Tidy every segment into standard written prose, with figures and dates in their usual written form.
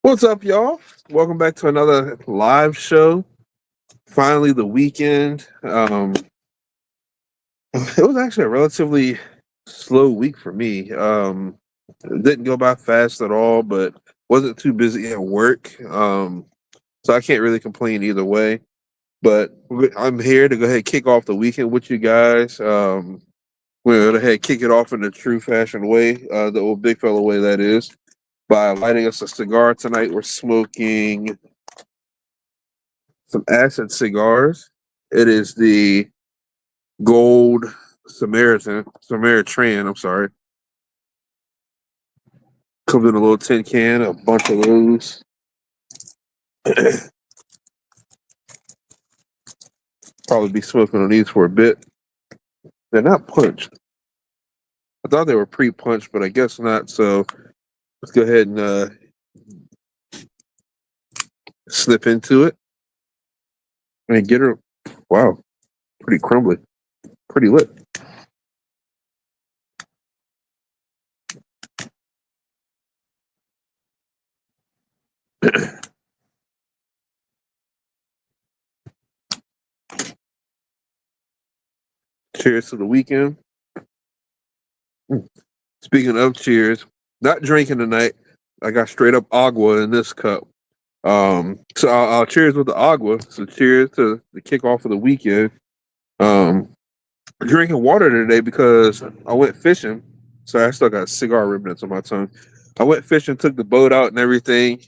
What's up, y'all? Welcome back to another live show. Finally, the weekend. It was actually a relatively slow week for me. It didn't go by fast at all, but wasn't too busy at work. So I can't really complain either way. But I'm here to go ahead and kick off the weekend with you guys. We're going to go ahead and kick it off in the true fashion way, the old big fella way, that is, by lighting us a cigar tonight. We're smoking some acid cigars. It is the Gold Samaritan. I'm sorry. Comes in a little tin can, a bunch of those. Probably be smoking on these for a bit. They're not punched. I thought they were pre-punched, but I guess not. So let's go ahead and snip into it and get her. Wow, pretty crumbly, pretty lit. Cheers to the weekend. Speaking of cheers, not drinking tonight. I got straight up agua in this cup. So I'll cheers with the agua. So cheers to the kickoff of the weekend. Um, Drinking water today because I went fishing. So I still got cigar remnants on my tongue. I went fishing, took the boat out and everything.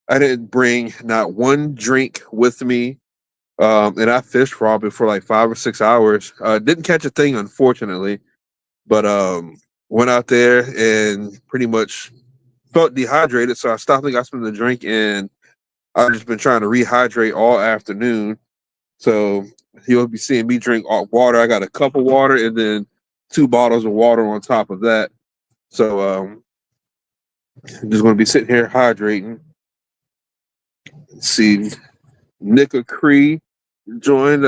I didn't bring not one drink with me. And I fished probably for like 5 or 6 hours. Didn't catch a thing, unfortunately, but went out there and pretty much felt dehydrated. So I stopped and got something to drink, and I've just been trying to rehydrate all afternoon. So you'll be seeing me drink water. I got a cup of water and then 2 bottles of water on top of that. So I'm just going to be sitting here hydrating. Let's see, Nika Cree joined.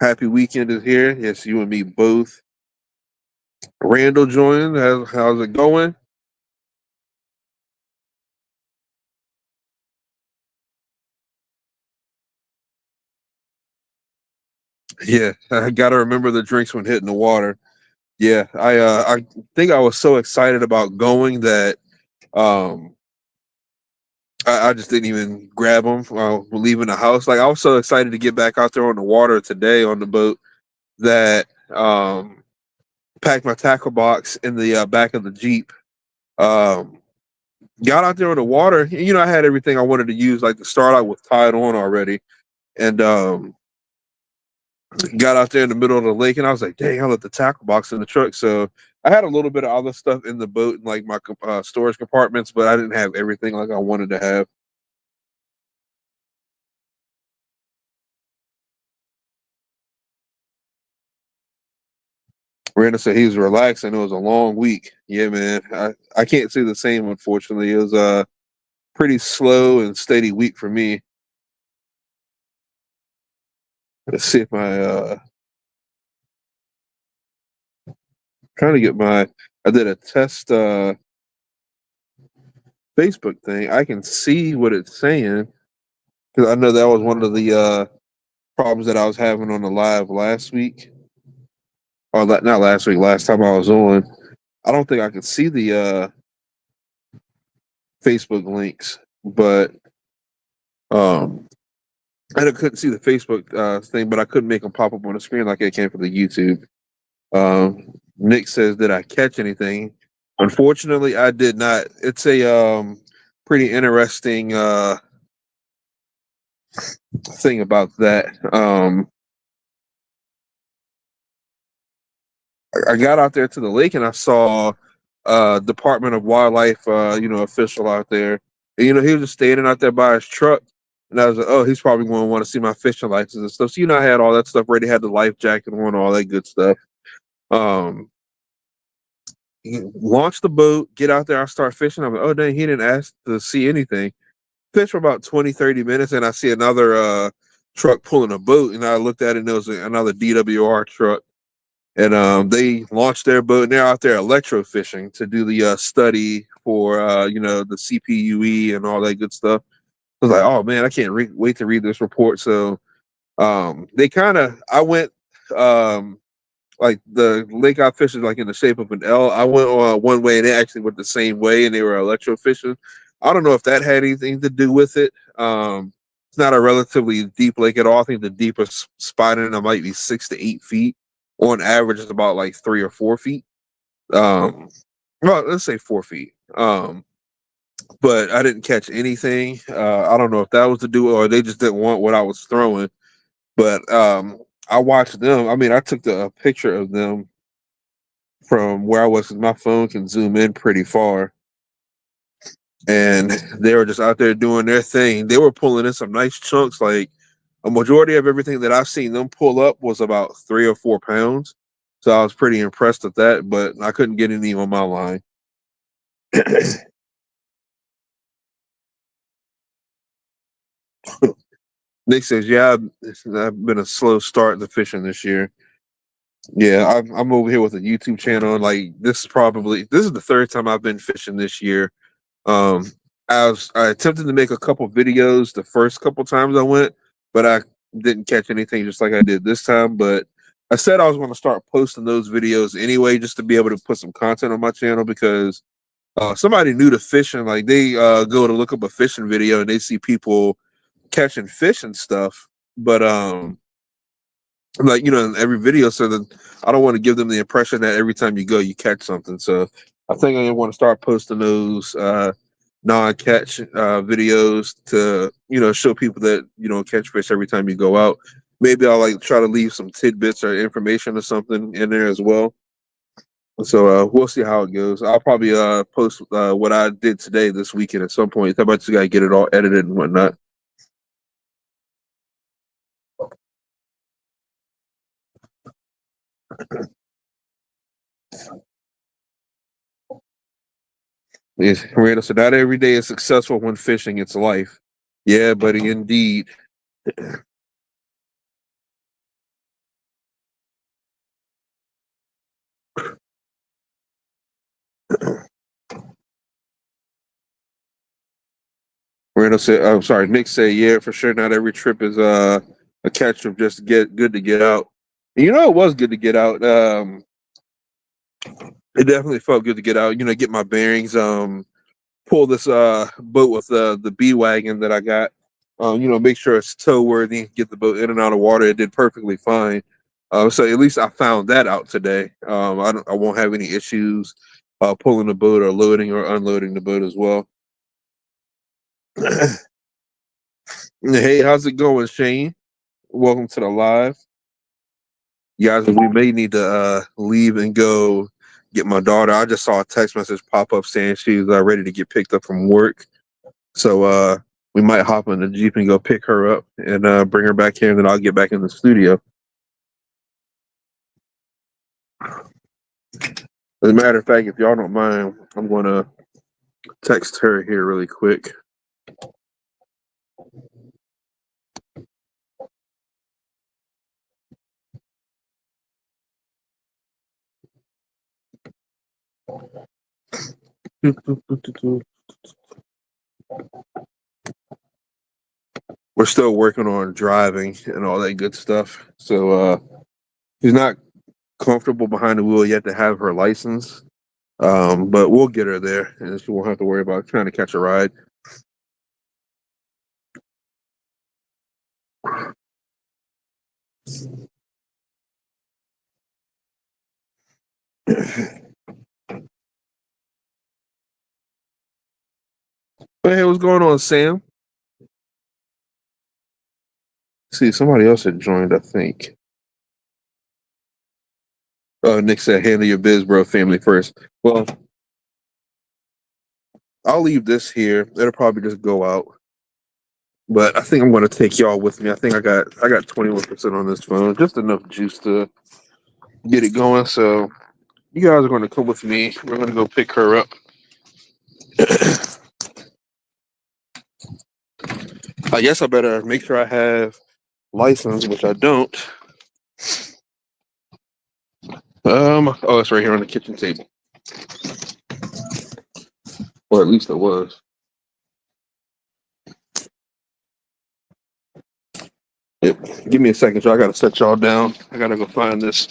Happy weekend is here. Yes, you and me both. Randall joined. How's it going? Yeah, I got to remember the drinks when hitting the water. Yeah, I think I was so excited about going that um I just didn't even grab them while leaving the house. Like I was so excited to get back out there on the water today on the boat that packed my tackle box in the back of the Jeep. Um, Got out there on the water. You know, I had everything I wanted to use. Like the starlight was tied on already, and got out there in the middle of the lake, and I was like, "Dang, I left the tackle box in the truck." So I had a little bit of other stuff in the boat, in like my storage compartments, but I didn't have everything like I wanted to have. Randall said he was relaxing. It was a long week. Yeah, man. I can't say the same, unfortunately. It was a pretty slow and steady week for me. Let's see if my trying to get my I did a test Facebook thing. I can see what it's saying because I know that was one of the problems that I was having on the live last week. Or not last week, last time I was on. I don't think I could see the Facebook links, but um I couldn't see the Facebook thing, but I couldn't make them pop up on the screen like I can for the YouTube. Nick says, "Did I catch anything?" Unfortunately, I did not. It's a pretty interesting thing about that. I got out there to the lake and I saw Department of Wildlife, official out there. And, he was just standing out there by his truck. And I was like, oh, he's probably going to want to see my fishing license and stuff. So, I had all that stuff ready, had the life jacket on, all that good stuff. Um, Launch the boat, get out there, I start fishing. I'm like, oh, dang, he didn't ask to see anything. Fish for about 20, 30 minutes, and I see another truck pulling a boat. And I looked at it, and there was another DWR truck. and they launched their boat, and they're out there electrofishing to do the study for the CPUE and all that good stuff. I was like, oh man, I can't wait to read this report. So they kind of, I went, like the lake I fished is like in the shape of an L. I went one way and they actually went the same way, and they were electrofishing. I don't know if that had anything to do with it. It's not a relatively deep lake at all. I think the deepest spot in it might be 6 to 8 feet. On average, it's about like 3 or 4 feet. Um, well, let's say 4 feet. But I didn't catch anything. I don't know if that was to do or they just didn't want what I was throwing. But I watched them. I mean, I took a picture of them from where I was. 'Cause my phone can zoom in pretty far, and they were just out there doing their thing. They were pulling in some nice chunks. Like a majority of everything that I've seen them pull up was about 3 or 4 pounds. So I was pretty impressed with that, but I couldn't get any on my line. Nick says, "Yeah, I've been a slow start in the fishing this year. Yeah, I'm over here with a YouTube channel. Like this is the third time I've been fishing this year. Um, I attempted to make a couple videos the first couple times I went, but I didn't catch anything just like I did this time. But I said I was going to start posting those videos anyway, just to be able to put some content on my channel because somebody new to fishing, like they go to look up a fishing video and they see people catching fish and stuff, but like in every video, so that I don't want to give them the impression that every time you go you catch something. So I think I want to start posting those non-catch videos to show people that you don't catch fish every time you go out. Maybe I'll like try to leave some tidbits or information or something in there as well. So we'll see how it goes. I'll probably post what I did today this weekend at some point. I might just gotta get it all edited and whatnot. Yes, Randall said, "Not every day is successful when fishing. It's life." Yeah, buddy, indeed. Randall said, "I'm sorry." Nick said, "Yeah, for sure. Not every trip is a catch trip. Just get good to get out." It was good to get out. It definitely felt good to get out. Get my bearings. Pull this boat with the B wagon that I got. Make sure it's tow worthy. Get the boat in and out of water. It did perfectly fine. So at least I found that out today. I won't have any issues pulling the boat or loading or unloading the boat as well. Hey, how's it going, Shane? Welcome to the live. You guys, we may need to leave and go get my daughter. I just saw a text message pop up saying she's ready to get picked up from work. So we might hop in the Jeep and go pick her up and bring her back here, and then I'll get back in the studio. As a matter of fact, if y'all don't mind, I'm going to text her here really quick. We're still working on driving and all that good stuff. So she's not comfortable behind the wheel yet to have her license. But we'll get her there, and she won't have to worry about trying to catch a ride. Hey, what's going on, Sam? See, somebody else had joined, I think. Nick said, "Handle your biz, bro. Family first." Well, I'll leave this here. It'll probably just go out. But I think I'm going to take y'all with me. I think I got 21% on this phone, just enough juice to get it going. So you guys are going to come with me. We're going to go pick her up. I guess I better make sure I have license, which I don't. Oh, it's right here on the kitchen table. Or at least it was. Yep. Give me a second, so I gotta set y'all down. I gotta go find this.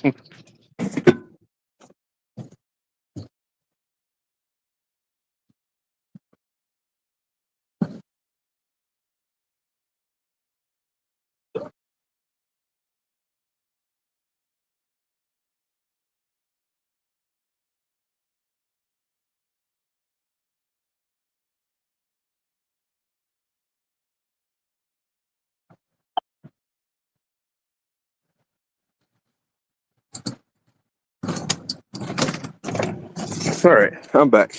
All right, I'm back.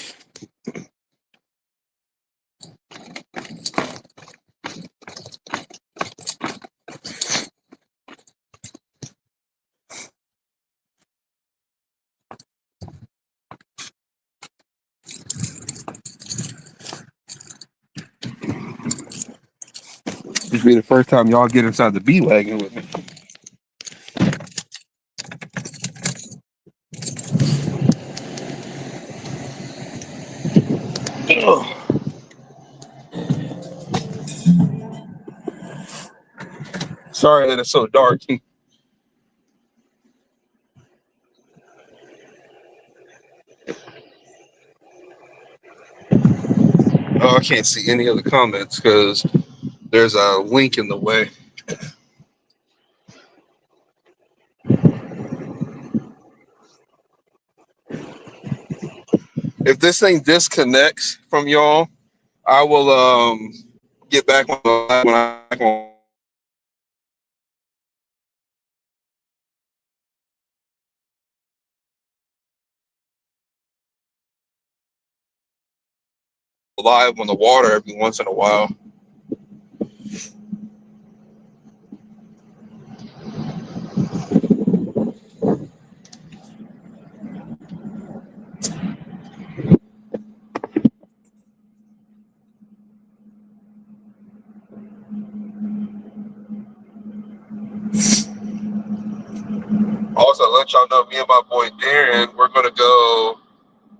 This be the first time y'all get inside the B wagon with me. Ugh. Sorry that it's so dark. Oh, I can't see any of the comments because there's a link in the way. If this thing disconnects from y'all, I will get back on the when I go live on the water every once in a while. Also, let y'all know, me and my boy Darren, we're gonna go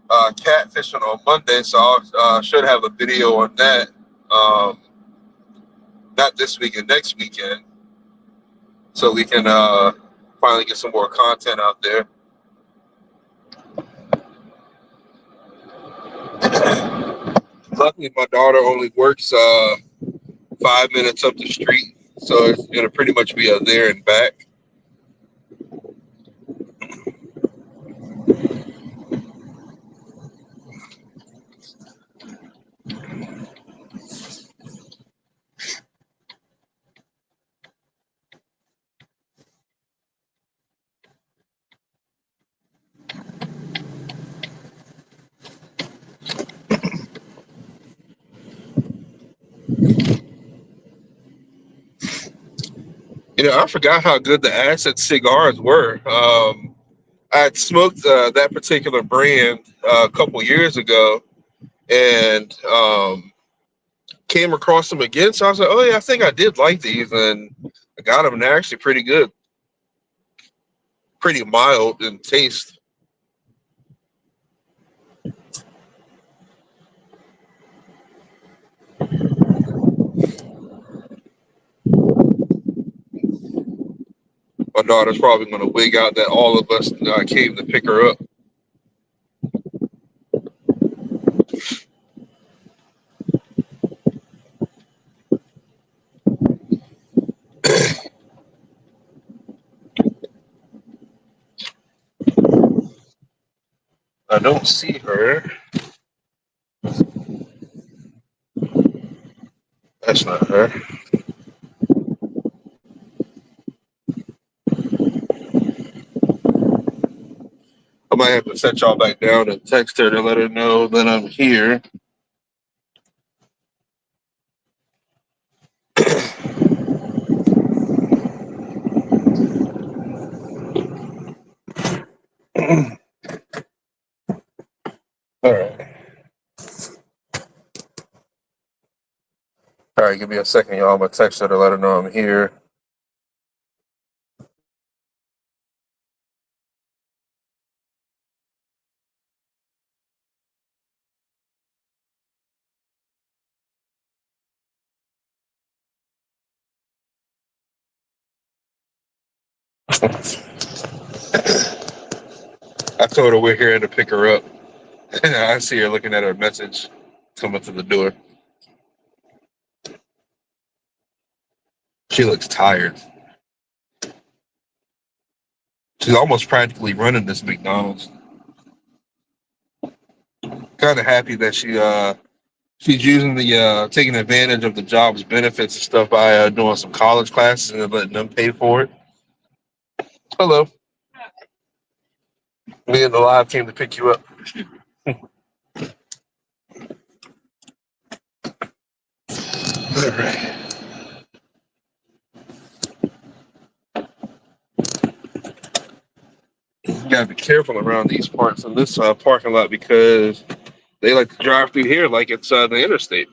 catfishing on Monday, so I should have a video on that. Not this weekend, next weekend, so we can finally get some more content out there. Luckily, my daughter only works 5 minutes up the street, so it's gonna pretty much be a there and back. You know, I forgot how good the acid cigars were. I had smoked that particular brand a couple years ago, and came across them again. So I was like, "Oh yeah, I think I did like these," and I got them, and they're actually pretty good, pretty mild in taste. My daughter's probably going to wig out that all of us came to pick her up. I don't see her. That's not her. I might have to set y'all back down and text her to let her know that I'm here. All right. All right, give me a second, y'all. I'm going to text her to let her know I'm here. I told her we're here to pick her up. I see her looking at her message coming to the door. She looks tired. She's almost practically running this McDonald's. Kind of happy that she's using the taking advantage of the job's benefits and stuff by doing some college classes and letting them pay for it. Hello. Me and the live came to pick you up. All right. You gotta be careful around these parts in this parking lot because they like to drive through here like it's the interstate.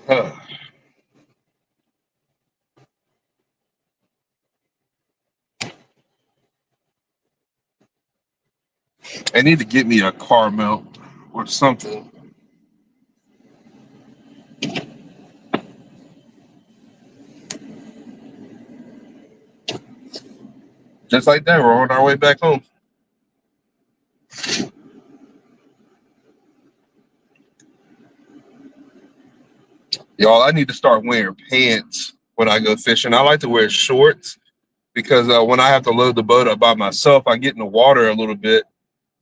Uh, I need to get me a car mount or something. Just like that, we're on our way back home. Y'all, I need to start wearing pants when I go fishing. I like to wear shorts because when I have to load the boat up by myself, I get in the water a little bit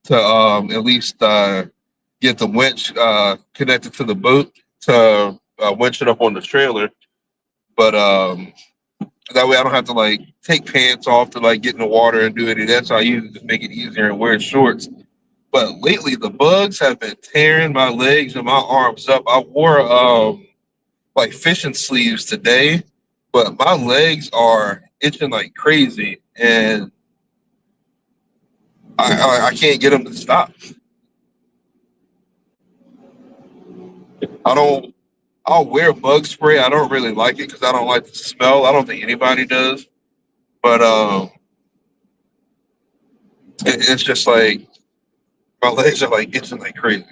to at least get the winch connected to the boat to winch it up on the trailer. But that way I don't have to like take pants off to like get in the water and do any of that. So I usually just make it easier and wear shorts. But lately the bugs have been tearing my legs and my arms up. I wore like fishing sleeves today, but my legs are itching like crazy, and I can't get them to stop. I don't. I'll wear bug spray. I don't really like it because I don't like the smell. I don't think anybody does, but it's just like my legs are like itching like crazy.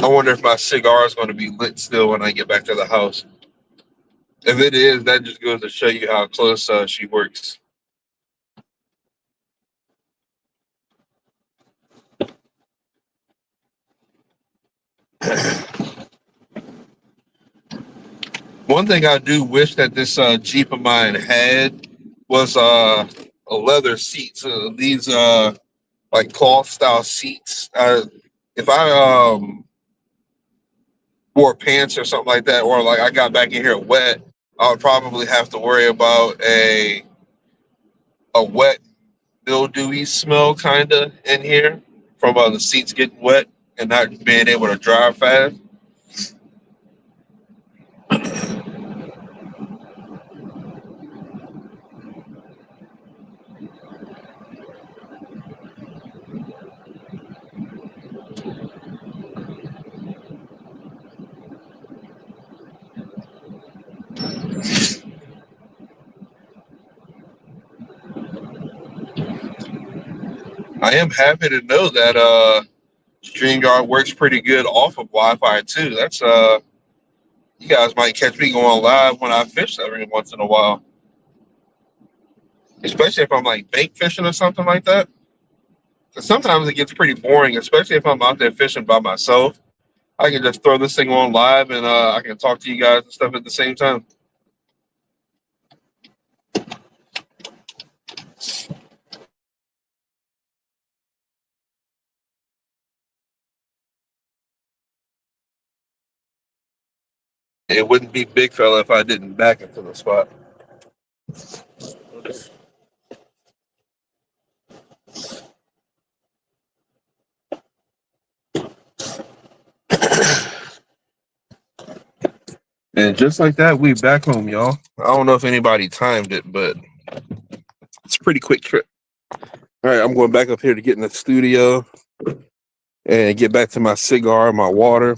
I wonder if my cigar is going to be lit still when I get back to the house. If it is, that just goes to show you how close she works. One thing I do wish that this Jeep of mine had was a leather seats. These like cloth style seats. If I wore pants or something like that, or like I got back in here wet, I would probably have to worry about a wet mildewy smell kind of in here from the seats getting wet and not being able to drive fast. I am happy to know that StreamYard works pretty good off of Wi-Fi too. That's you guys might catch me going live when I fish every once in a while, especially if I'm like bait fishing or something like that. 'Cause sometimes it gets pretty boring, especially if I'm out there fishing by myself. I can just throw this thing on live and I can talk to you guys and stuff at the same time. It wouldn't be Bigfella if I didn't back into the spot. And just like that, we back home, y'all. I don't know if anybody timed it, but it's a pretty quick trip. All right, I'm going back up here to get in the studio and get back to my cigar, my water.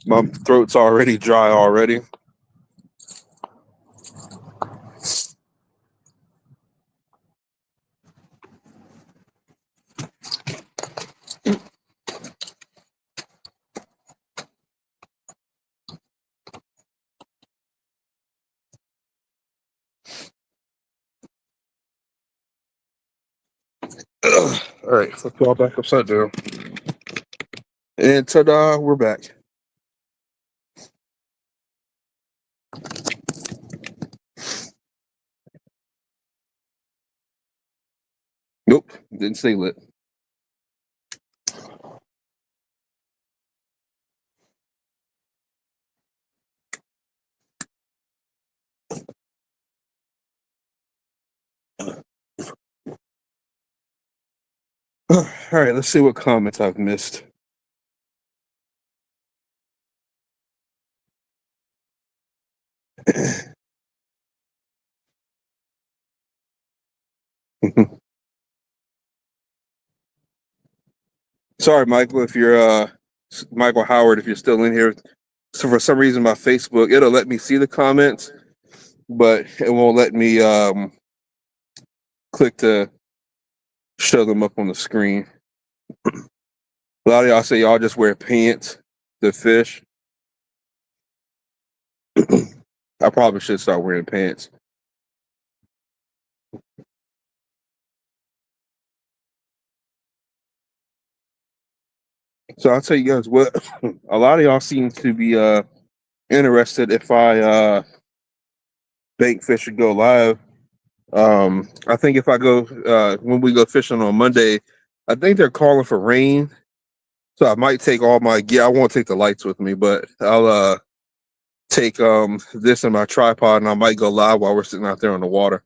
My throat's already dry already. All right, flip it all back upside down. And ta-da, we're back. Nope, didn't stay lit. All right, let's see what comments I've missed. Sorry, Michael, if you're Michael Howard, if you're still in here. So for some reason, my Facebook, it'll let me see the comments, but it won't let me click to show them up on the screen. A lot of y'all say y'all just wear pants to fish. I probably should start wearing pants. So I'll tell you guys what, a lot of y'all seem to be interested if I bank fish and go live. I think if I go when we go fishing on Monday, I think they're calling for rain. So I might take all my gear. I won't take the lights with me, but I'll take this and my tripod, and I might go live while we're sitting out there on the water.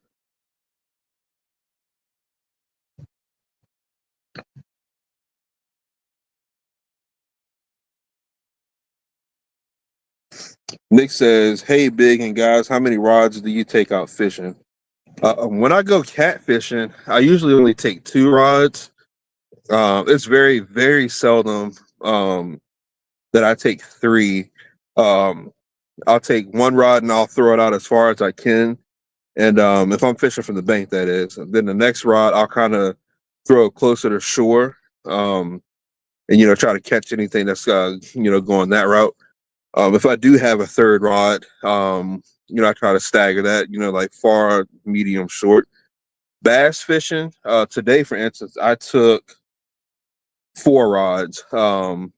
Nick says, "Hey, Big and guys, how many rods do you take out fishing?" When I go catfishing, I usually only take 2 rods. It's very, very seldom that I take 3. Um, I'll take 1 rod and I'll throw it out as far as I can. And if I'm fishing from the bank, that is. And then the next rod, I'll kind of throw it closer to shore, and try to catch anything that's going that route. If I do have a 3rd rod, I try to stagger that, like far, medium, short. Bass fishing, today, for instance, I took 4 rods. And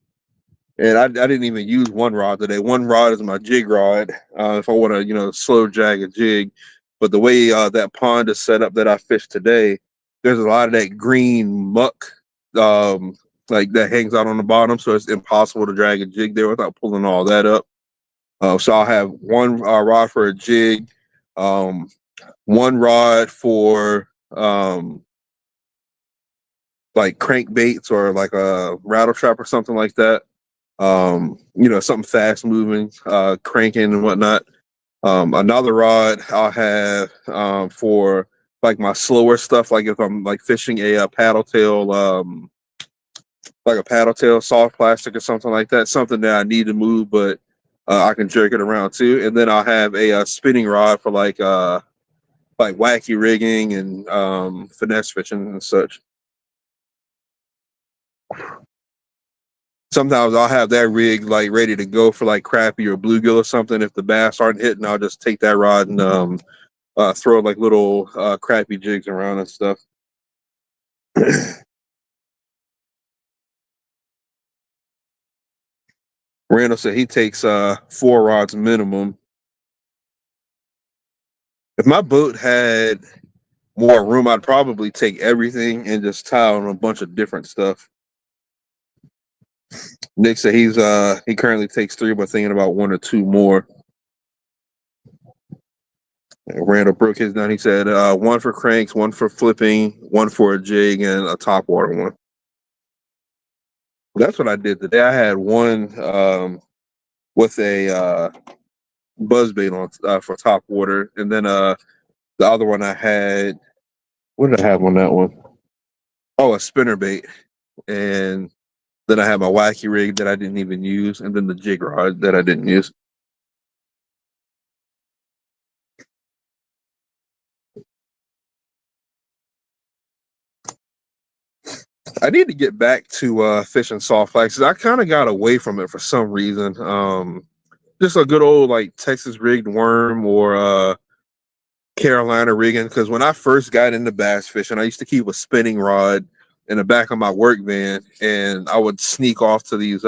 I didn't even use 1 rod today. 1 rod is my jig rod. If I want to, slow drag a jig. But the way that pond is set up that I fished today, there's a lot of that green muck, like that hangs out on the bottom. So it's impossible to drag a jig there without pulling all that up. So I'll have 1 rod for a jig, 1 rod for like crankbaits or like a rattle trap or something like that. Something fast moving, cranking and whatnot. Another rod I'll have for like my slower stuff, like if I'm like fishing a paddle tail, like a paddle tail, soft plastic or something like that, something that I need to move, but I can jerk it around too. And then I'll have a spinning rod for like wacky rigging and finesse fishing and such. Sometimes I'll have that rig like ready to go for like crappie or bluegill or something. If the bass aren't hitting, I'll just take that rod and throw like little crappie jigs around and stuff. Randall said he takes 4 rods minimum. If my boat had more room, I'd probably take everything and just tie on a bunch of different stuff. Nick said he currently takes 3, but thinking about 1 or 2 more. Randall broke his down. He said 1 for cranks, 1 for flipping, 1 for a jig, and a top water one. That's what I did today. I had 1 with a buzzbait on for top water, and then the other one I had. What did I have on that one? Oh, a spinner bait, and then I had my wacky rig that I didn't even use, and then the jig rod that I didn't use. I need to get back to fishing soft flags. I kind of got away from it for some reason. Just a good old like Texas rigged worm or Carolina rigging, because when I first got into bass fishing, I used to keep a spinning rod in the back of my work van, and I would sneak off to these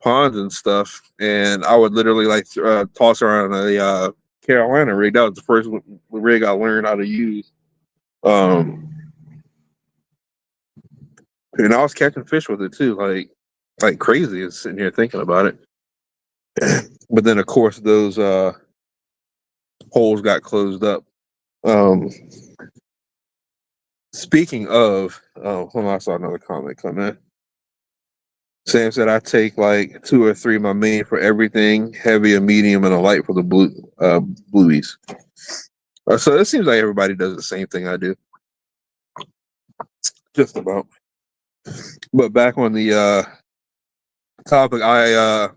ponds and stuff, and I would literally like toss around a Carolina rig. That was the first rig I learned how to use. Um, and I was catching fish with it too, like crazy. Is sitting here thinking about it. But then, of course, those holes got closed up. Um, Speaking of, hold on, I saw another comment come in. Sam said I take like 2 or 3 my main for everything, heavy, a medium, and a light for the blueies. So it seems like everybody does the same thing I do, just about. But back on the topic, I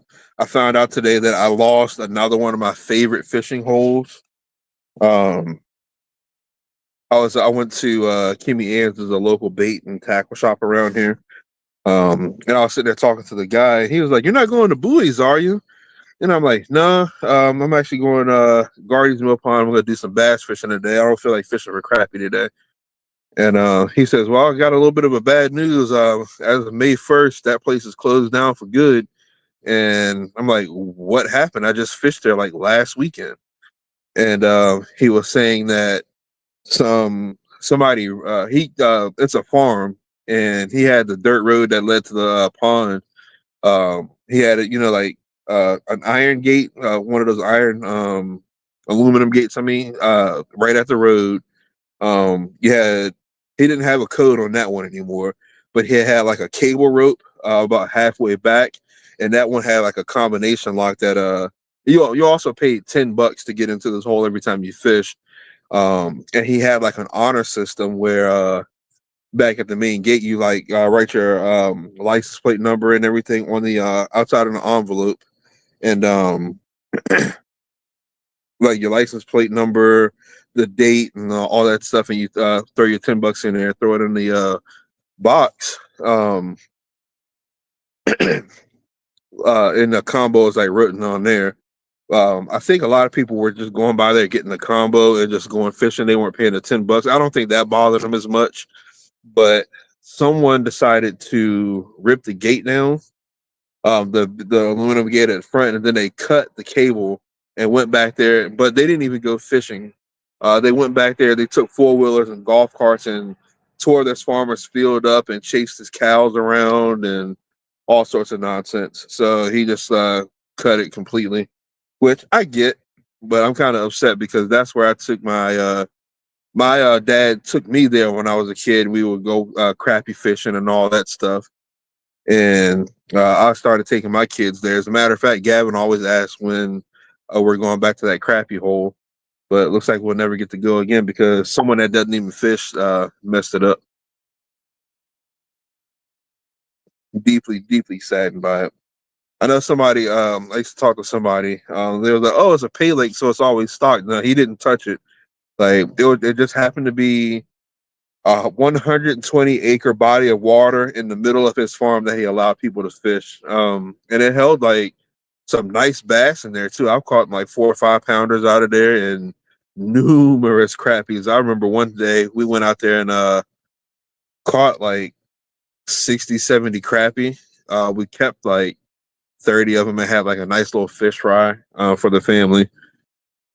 found out today that I lost another one of my favorite fishing holes. Um, I went to Kimmy Ann's, is a local bait and tackle shop around here. And I was sitting there talking to the guy, and he was like, "You're not going to Buoys, are you?" And I'm like, "Nah, I'm actually going Guardians Mill Pond. I'm gonna do some bass fishing today. I don't feel like fishing for crappie today." And he says, "Well, I got a little bit of a bad news. As of May 1st, that place is closed down for good." And I'm like, "What happened? I just fished there like last weekend." And he was saying that somebody he it's a farm, and he had the dirt road that led to the pond. He had it, like an iron gate, one of those iron aluminum gates. I mean, right at the road. You had He didn't have a code on that one anymore, but he had like a cable rope about halfway back, and that one had like a combination lock that you also paid $10 to get into this hole every time you fish. And he had like an honor system where back at the main gate you like write your license plate number and everything on the outside of the envelope, and like your license plate number, the date, and all that stuff, and you throw your $10 in there, throw it in the box. And the combo is like written on there. I think a lot of people were just going by there, getting the combo, and just going fishing. They weren't paying the $10. I don't think that bothered them as much, but someone decided to rip the gate down, the aluminum gate at the front, and then they cut the cable and went back there. But they didn't even go fishing. They went back there. They took 4-wheelers and golf carts and tore this farmer's field up and chased his cows around and all sorts of nonsense. So he just cut it completely, which I get, but I'm kind of upset because that's where I took my dad took me there when I was a kid. We would go crappie fishing and all that stuff. And I started taking my kids there. As a matter of fact, Gavin always asks when we're going back to that crappie hole, but it looks like we'll never get to go again because someone that doesn't even fish messed it up. Deeply, deeply saddened by it. I know somebody. I used to talk to somebody. They were like, "Oh, it's a pay lake, so it's always stocked." No, he didn't touch it. Like it just happened to be a 120-acre body of water in the middle of his farm that he allowed people to fish. And it held like some nice bass in there too. I've caught like 4 or 5 pounders out of there and numerous crappies. I remember one day we went out there and caught like 60, 70 crappie. We kept like 30 of them and had like a nice little fish fry for the family.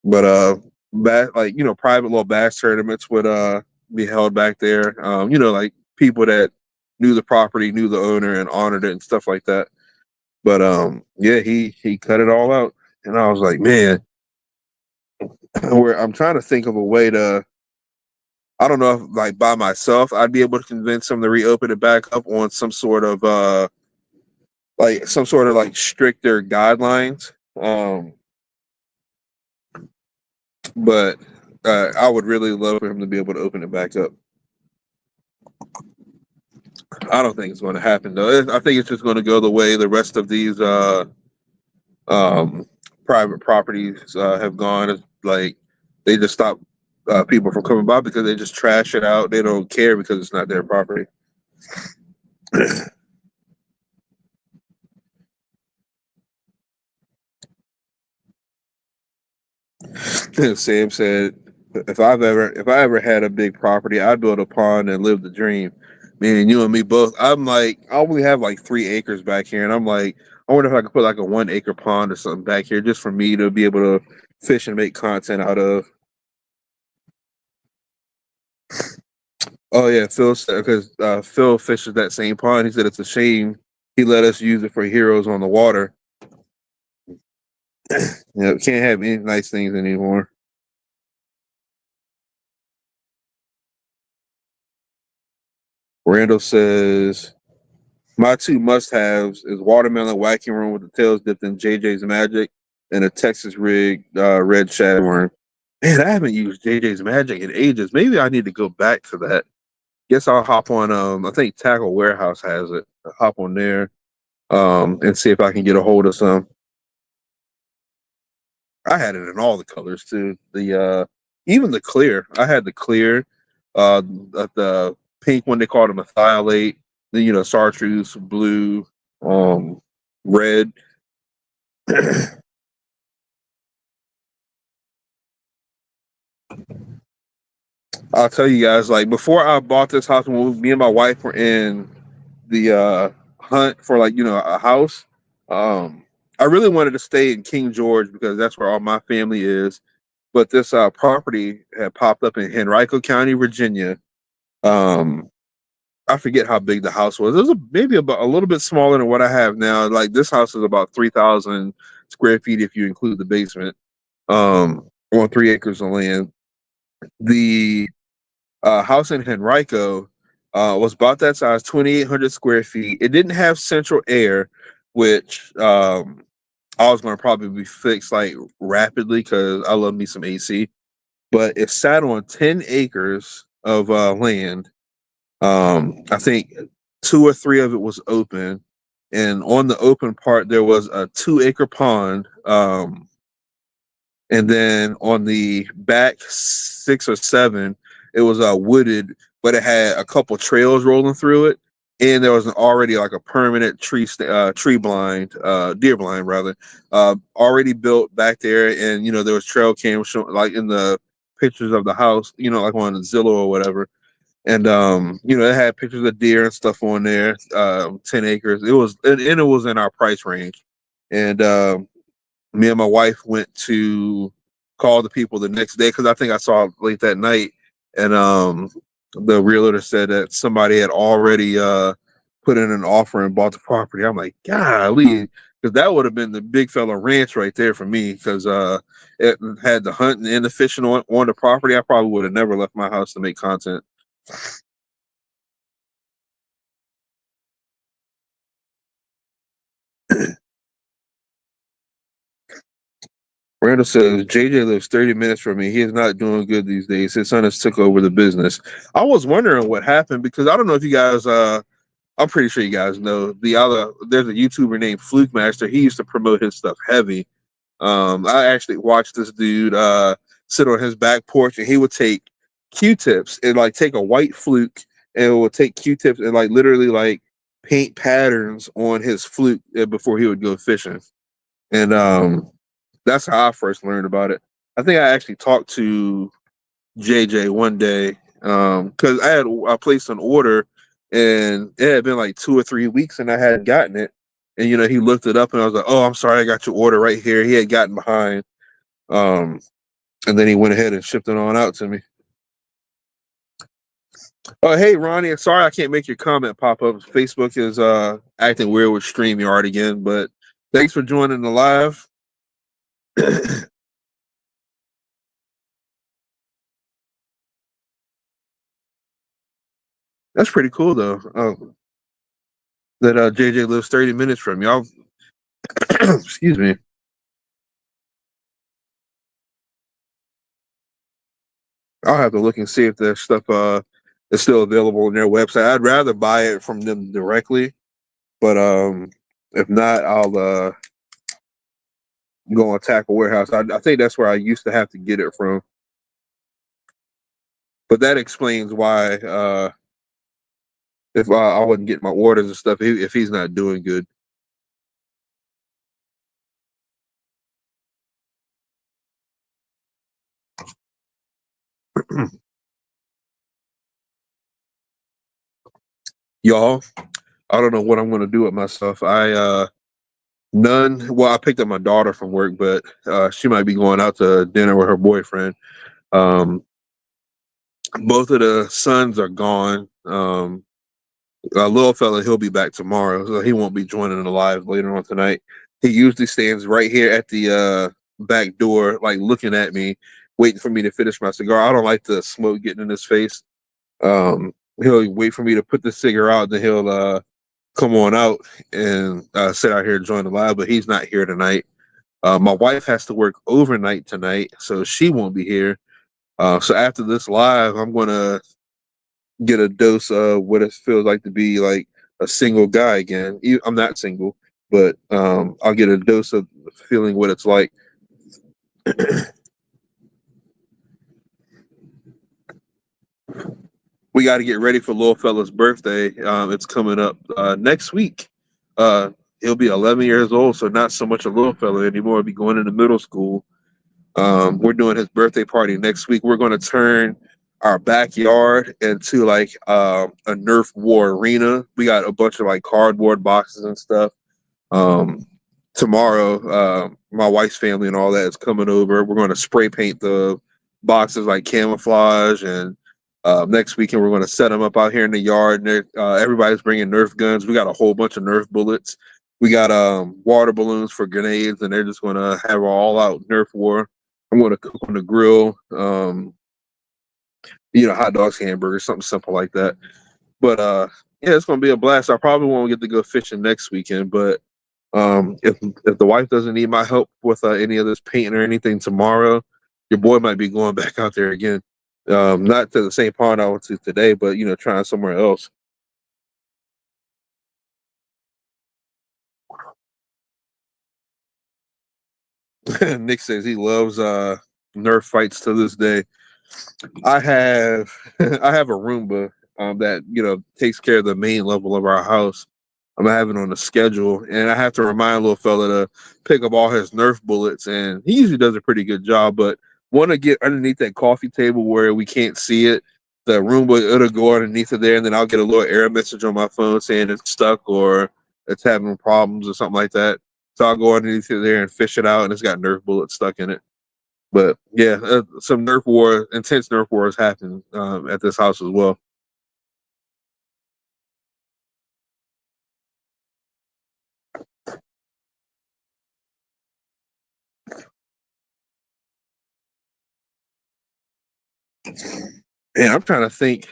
But like private little bass tournaments would be held back there. Like people that knew the property, knew the owner, and honored it and stuff like that. But yeah, he cut it all out, and I was like, man, where I'm trying to think of a way to. I don't know if like by myself I'd be able to convince them to reopen it back up on some sort of like stricter guidelines. But I would really love for him to be able to open it back up. I don't think it's going to happen though. I think it's just going to go the way the rest of these um, private properties have gone. It's like they just stop people from coming by because they just trash it out. They don't care because it's not their property. Sam said if I ever had a big property, I'd build a pond and live the dream. Meaning you and me both. I'm like, I only have like 3 acres back here, and I'm like, I wonder if I could put like a 1 acre pond or something back here just for me to be able to fish and make content out of. Oh yeah, Phil said because Phil fishes that same pond. He said it's a shame he let us use it for heroes on the water. Can't have any nice things anymore. Randall says my two must-haves is watermelon whacking room with the tails dipped in JJ's Magic and a Texas rig red shadowworm. Man, I haven't used JJ's Magic in ages. Maybe I need to go back to that. Guess I'll hop on. I think Tackle Warehouse has it. I'll hop on there and see if I can get a hold of some. I had it in all the colors too. The even the clear. I had the clear, the pink one they called a methylate. The chartreuse, blue, red. I'll tell you guys, like before I bought this house, when me and my wife were in the hunt for like a house, I really wanted to stay in King George because that's where all my family is. But this property had popped up in Henrico County, Virginia. Um, I forget how big the house was. It was maybe about a little bit smaller than what I have now. Like this house is about 3,000 square feet if you include the basement. On 3 acres of land. The house in Henrico was about that size, 2,800 square feet. It didn't have central air, which I was going to probably be fixed like rapidly because I love me some AC. But it sat on 10 acres of land. I think 2 or 3 of it was open, and on the open part there was a 2 acre pond. And then on the back 6 or 7, it was wooded, but it had a couple trails rolling through it, and there was already like a permanent tree blind, deer blind rather, already built back there, and there was trail cams showing like in the pictures of the house, like on Zillow or whatever. And it had pictures of deer and stuff on there. 10 acres. And it was in our price range. And me and my wife went to call the people the next day because I think I saw it late that night. And the realtor said that somebody had already put in an offer and bought the property. I'm like, golly, because that would have been the Bigfella Ranch right there for me because it had the hunting and the fishing on the property. I probably would have never left my house to make content. Randall says JJ lives 30 minutes from me. He is not doing good these days. His son has took over the business. I was wondering what happened because I don't know if you guys I'm pretty sure you guys know the other there's a YouTuber named Fluke Master. He used to promote his stuff heavy. I actually watched this dude sit on his back porch and he would take Q-tips and like take a white fluke and would take Q-tips and like literally like paint patterns on his fluke before he would go fishing. And that's how I first learned about it. I think I actually talked to JJ one day because I placed an order and it had been like 2 or 3 weeks and I hadn't gotten it. And he looked it up and I was like, "Oh, I'm sorry, I got your order right here." He had gotten behind, um, and then he went ahead and shipped it on out to me. Oh, hey Ronnie, sorry I can't make your comment pop up. Facebook is acting weird with StreamYard again, but thanks for joining the live. That's pretty cool though. That JJ lives 30 minutes from y'all. Excuse me. I'll have to look and see if their stuff is still available on their website. I'd rather buy it from them directly, but if not, I'll go on Tackle Warehouse. I think that's where I used to have to get it from. But that explains why if I wouldn't get my orders and stuff if he's not doing good. Y'all, I don't know what I'm gonna do with myself. Well, I picked up my daughter from work, but she might be going out to dinner with her boyfriend. Um, both of the sons are gone. Little fella, he'll be back tomorrow, so he won't be joining the live later on tonight. He usually stands right here at the back door, like looking at me, waiting for me to finish my cigar. I don't like the smoke getting in his face. He'll wait for me to put the cigar out, then he'll come on out and sit out here and join the live. But he's not here tonight. My wife has to work overnight tonight, so she won't be here. So after this live, I'm gonna get a dose of what it feels like to be like a single guy again. I'm not single, but I'll get a dose of feeling what it's like. We got to get ready for little fella's birthday. It's coming up next week. He'll be 11 years old, so not so much a little fella anymore. He'll be going into middle school. We're doing his birthday party next week. We're going to turn our backyard into like a Nerf war arena. We got a bunch of like cardboard boxes and stuff. Um, Tomorrow, my wife's family and all that is coming over. We're going to spray paint the boxes like camouflage, and next weekend we're going to set them up out here in the yard. And everybody's bringing Nerf guns. We got a whole bunch of Nerf bullets. We got water balloons for grenades, and they're just going to have an all-out Nerf war. I'm going to cook on the grill, hot dogs, hamburgers, something simple like that. But yeah, it's going to be a blast. I probably won't get to go fishing next weekend, but if the wife doesn't need my help with any of this painting or anything tomorrow, your boy might be going back out there again. Not to the same pond I went to today, but trying somewhere else. Nick says he loves Nerf fights to this day. I have I have a Roomba that takes care of the main level of our house. I'm having on a schedule, and I have to remind little fella to pick up all his Nerf bullets, and he usually does a pretty good job. But want to get underneath that coffee table where we can't see it. The Roomba, it'll go underneath it there, and then I'll get a little error message on my phone saying it's stuck or it's having problems or something like that. So I'll go underneath it there and fish it out, and it's got Nerf bullets stuck in it. But yeah, some intense Nerf wars happen at this house as well. And I'm trying to think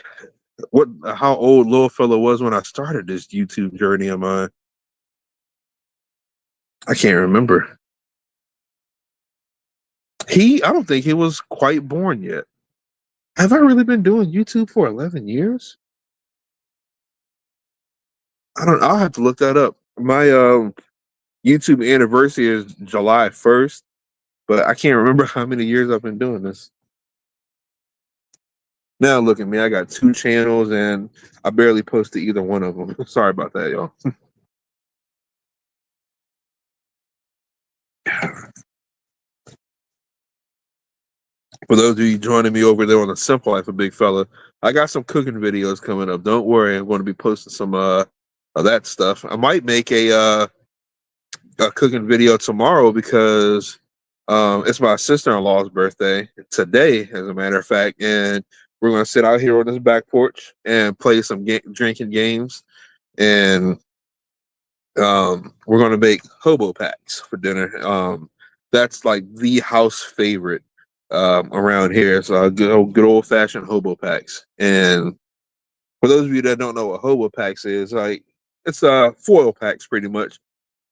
how old little fella was when I started this YouTube journey of mine. I can't remember. I don't think he was quite born yet. Have I really been doing YouTube for 11 years? I don't. I'll have to look that up. My YouTube anniversary is July 1st, but I can't remember how many years I've been doing this. Now look at me. I got 2 channels and I barely posted either one of them. Sorry about that, y'all. For those of you joining me over there on the Simple Life of Big Fella, I got some cooking videos coming up. Don't worry, I'm going to be posting some of that stuff. I might make a cooking video tomorrow because it's my sister-in-law's birthday today, as a matter of fact, and we're going to sit out here on this back porch and play some drinking games, and we're going to make hobo packs for dinner. That's like the house favorite around here. It's good old fashioned hobo packs. And for those of you that don't know what hobo packs is, like it's foil packs pretty much.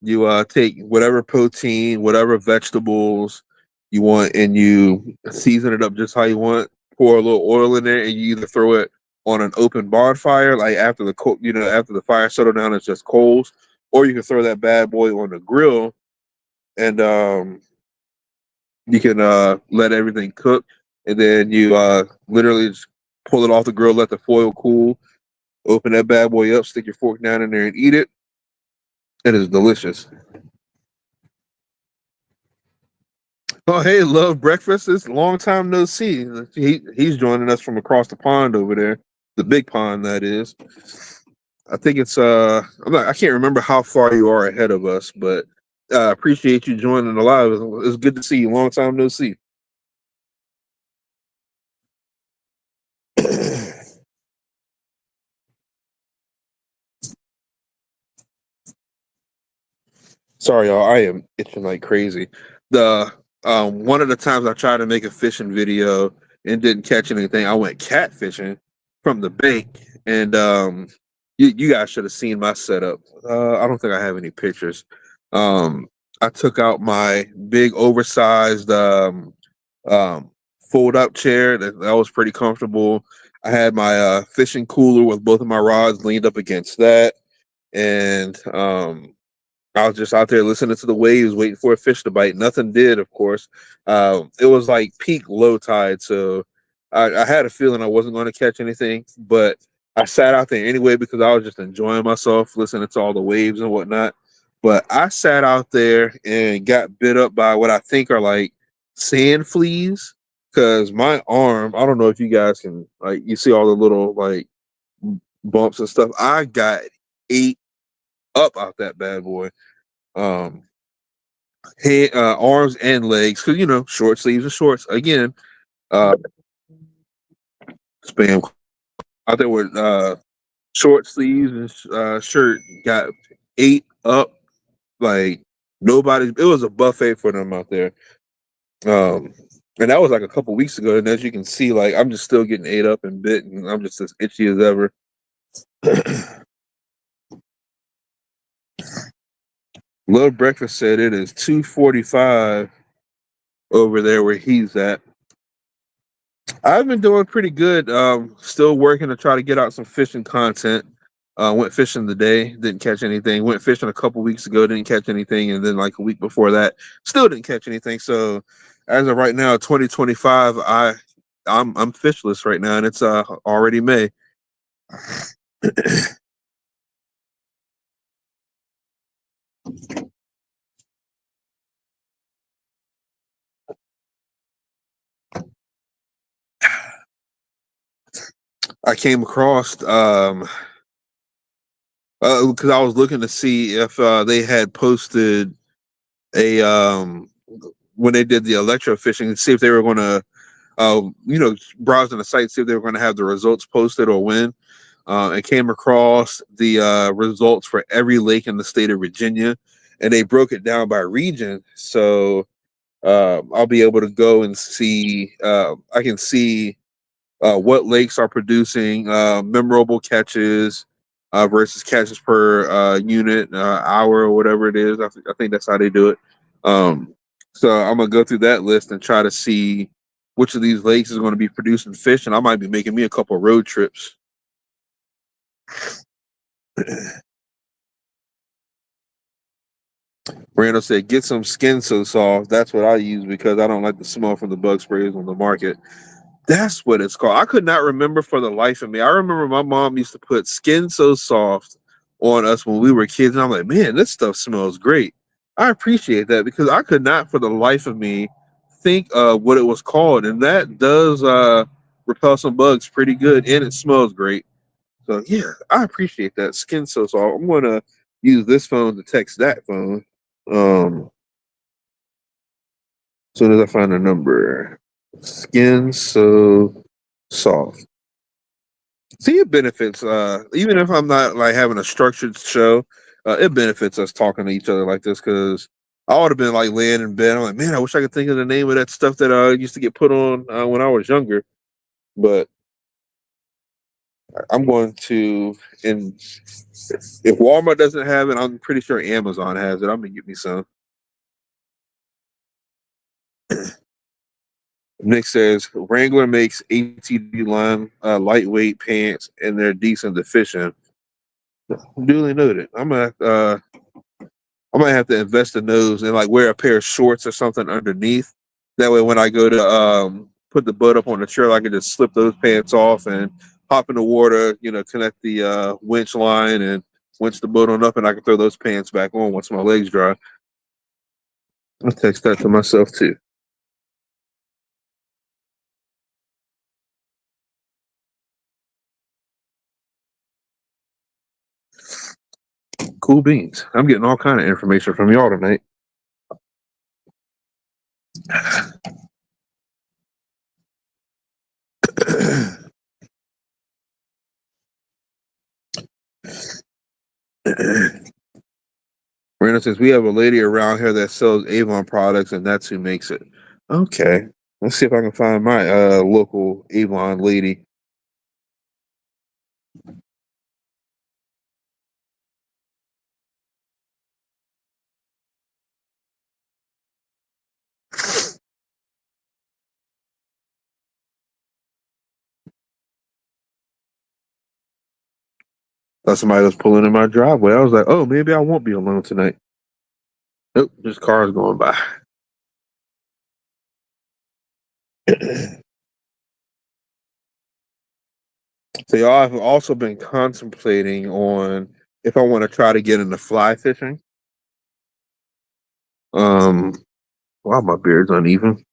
You take whatever protein, whatever vegetables you want, and you season it up just how you want. Pour a little oil in there, and you either throw it on an open bonfire, like after after the fire settled down, it's just coals, or you can throw that bad boy on the grill, and you can let everything cook, and then you literally just pull it off the grill, let the foil cool, open that bad boy up, stick your fork down in there, and eat it. It is delicious. Oh, hey, love breakfast. It's a long time no see. He's joining us from across the pond over there, the big pond that is. I think it's I can't remember how far you are ahead of us, but appreciate you joining the live. It's good to see you. Long time no see. Sorry, y'all. I am itching like crazy. The One of the times I tried to make a fishing video and didn't catch anything, I went catfishing from the bank, and you guys should have seen my setup. I don't think I have any pictures. Um, I took out my big oversized um, fold up chair that was pretty comfortable. I had my fishing cooler with both of my rods leaned up against that, and I was just out there listening to the waves, waiting for a fish to bite. Nothing did, of course. It was like peak low tide, so I had a feeling I wasn't going to catch anything, but I sat out there anyway because I was just enjoying myself, listening to all the waves and whatnot. But I sat out there and got bit up by what I think are like sand fleas because my arm, I don't know if you guys can, like, you see all the little like bumps and stuff. I got ate up out that bad boy. Um, Arms and legs, because short sleeves and shorts. Again, uh, spam out there with short sleeves and shirt got ate up like nobody. It was a buffet for them out there. Um, and that was like a couple weeks ago. And as you can see, like I'm just still getting ate up and bit, and I'm just as itchy as ever. Love Breakfast said it is 2:45 over there where he's at. I've been doing pretty good. Still working to try to get out some fishing content. Went fishing today, didn't catch anything. Went fishing a couple weeks ago, didn't catch anything, and then like a week before that, still didn't catch anything. So as of right now, 2025, I'm fishless right now, and it's already May. I came across because I was looking to see if they had posted a when they did the electrofishing, and see if they were going to browsing the site, see if they were going to have the results posted or when. And came across the results for every lake in the state of Virginia, and they broke it down by region. So I'll be able to go and see. I can see what lakes are producing memorable catches versus catches per unit hour or whatever it is. I think that's how they do it. Um, so I'm gonna go through that list and try to see which of these lakes is going to be producing fish, and I might be making me a couple road trips. Randall said, "Get some Skin So Soft." That's what I use because I don't like the smell from the bug sprays on the market. That's what it's called. I could not remember for the life of me. I remember my mom used to put Skin So Soft on us when we were kids, and I'm like, man, this stuff smells great. I appreciate that because I could not for the life of me think of what it was called, and that does repel some bugs pretty good, and it smells great. So yeah, I appreciate that. Skin So Soft. I'm gonna use this phone to text that phone. As soon as I find a number, Skin So Soft. See, it benefits. Even if I'm not like having a structured show, it benefits us talking to each other like this because I would have been like laying in bed. I'm like, man, I wish I could think of the name of that stuff that used to get put on when I was younger. But I'm going to, and if Walmart doesn't have it, I'm pretty sure Amazon has it. I'm gonna get me some. Nick says Wrangler makes ATV line lightweight pants and they're decent to fish in. Duly noted. I might have to invest in those and like wear a pair of shorts or something underneath. That way, when I go to put the boat up on the trail, I can just slip those pants off and hop in the water. Connect the winch line and winch the boat on up, and I can throw those pants back on once my legs dry. I'll text that to myself too. Cool beans. I'm getting all kind of information from y'all tonight. For instance, we have a lady around here that sells Avon products, and that's who makes it. Okay, let's see if I can find my local Avon lady. Thought somebody was pulling in my driveway. I was like, oh, maybe I won't be alone tonight. Nope, just cars going by. So y'all have also been contemplating on if I want to try to get into fly fishing. Wow, my beard's uneven.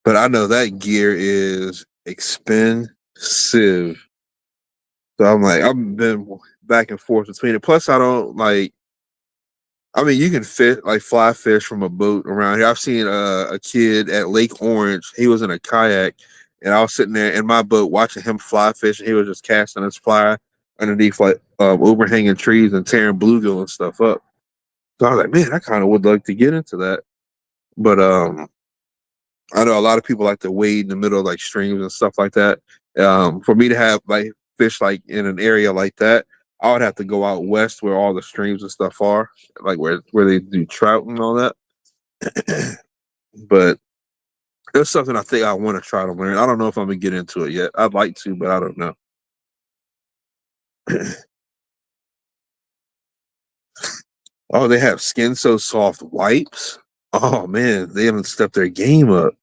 But I know that gear is expensive. So I'm like, I've been back and forth between it. Plus, I don't like. I mean, you can fit like fly fish from a boat around here. I've seen a kid at Lake Orange. He was in a kayak, and I was sitting there in my boat watching him fly fish. And he was just casting his fly underneath like overhanging trees and tearing bluegill and stuff up. So I was like, man, I kind of would like to get into that. But I know a lot of people like to wade in the middle of like streams and stuff like that. For me to have like fish like in an area like that, I would have to go out west where all the streams and stuff are, like where they do trout and all that. But it's something I think I want to try to learn. I don't know if I'm gonna get into it yet. I'd like to, but I don't know. Oh, they have Skin So Soft wipes. Oh man, they haven't stepped their game up.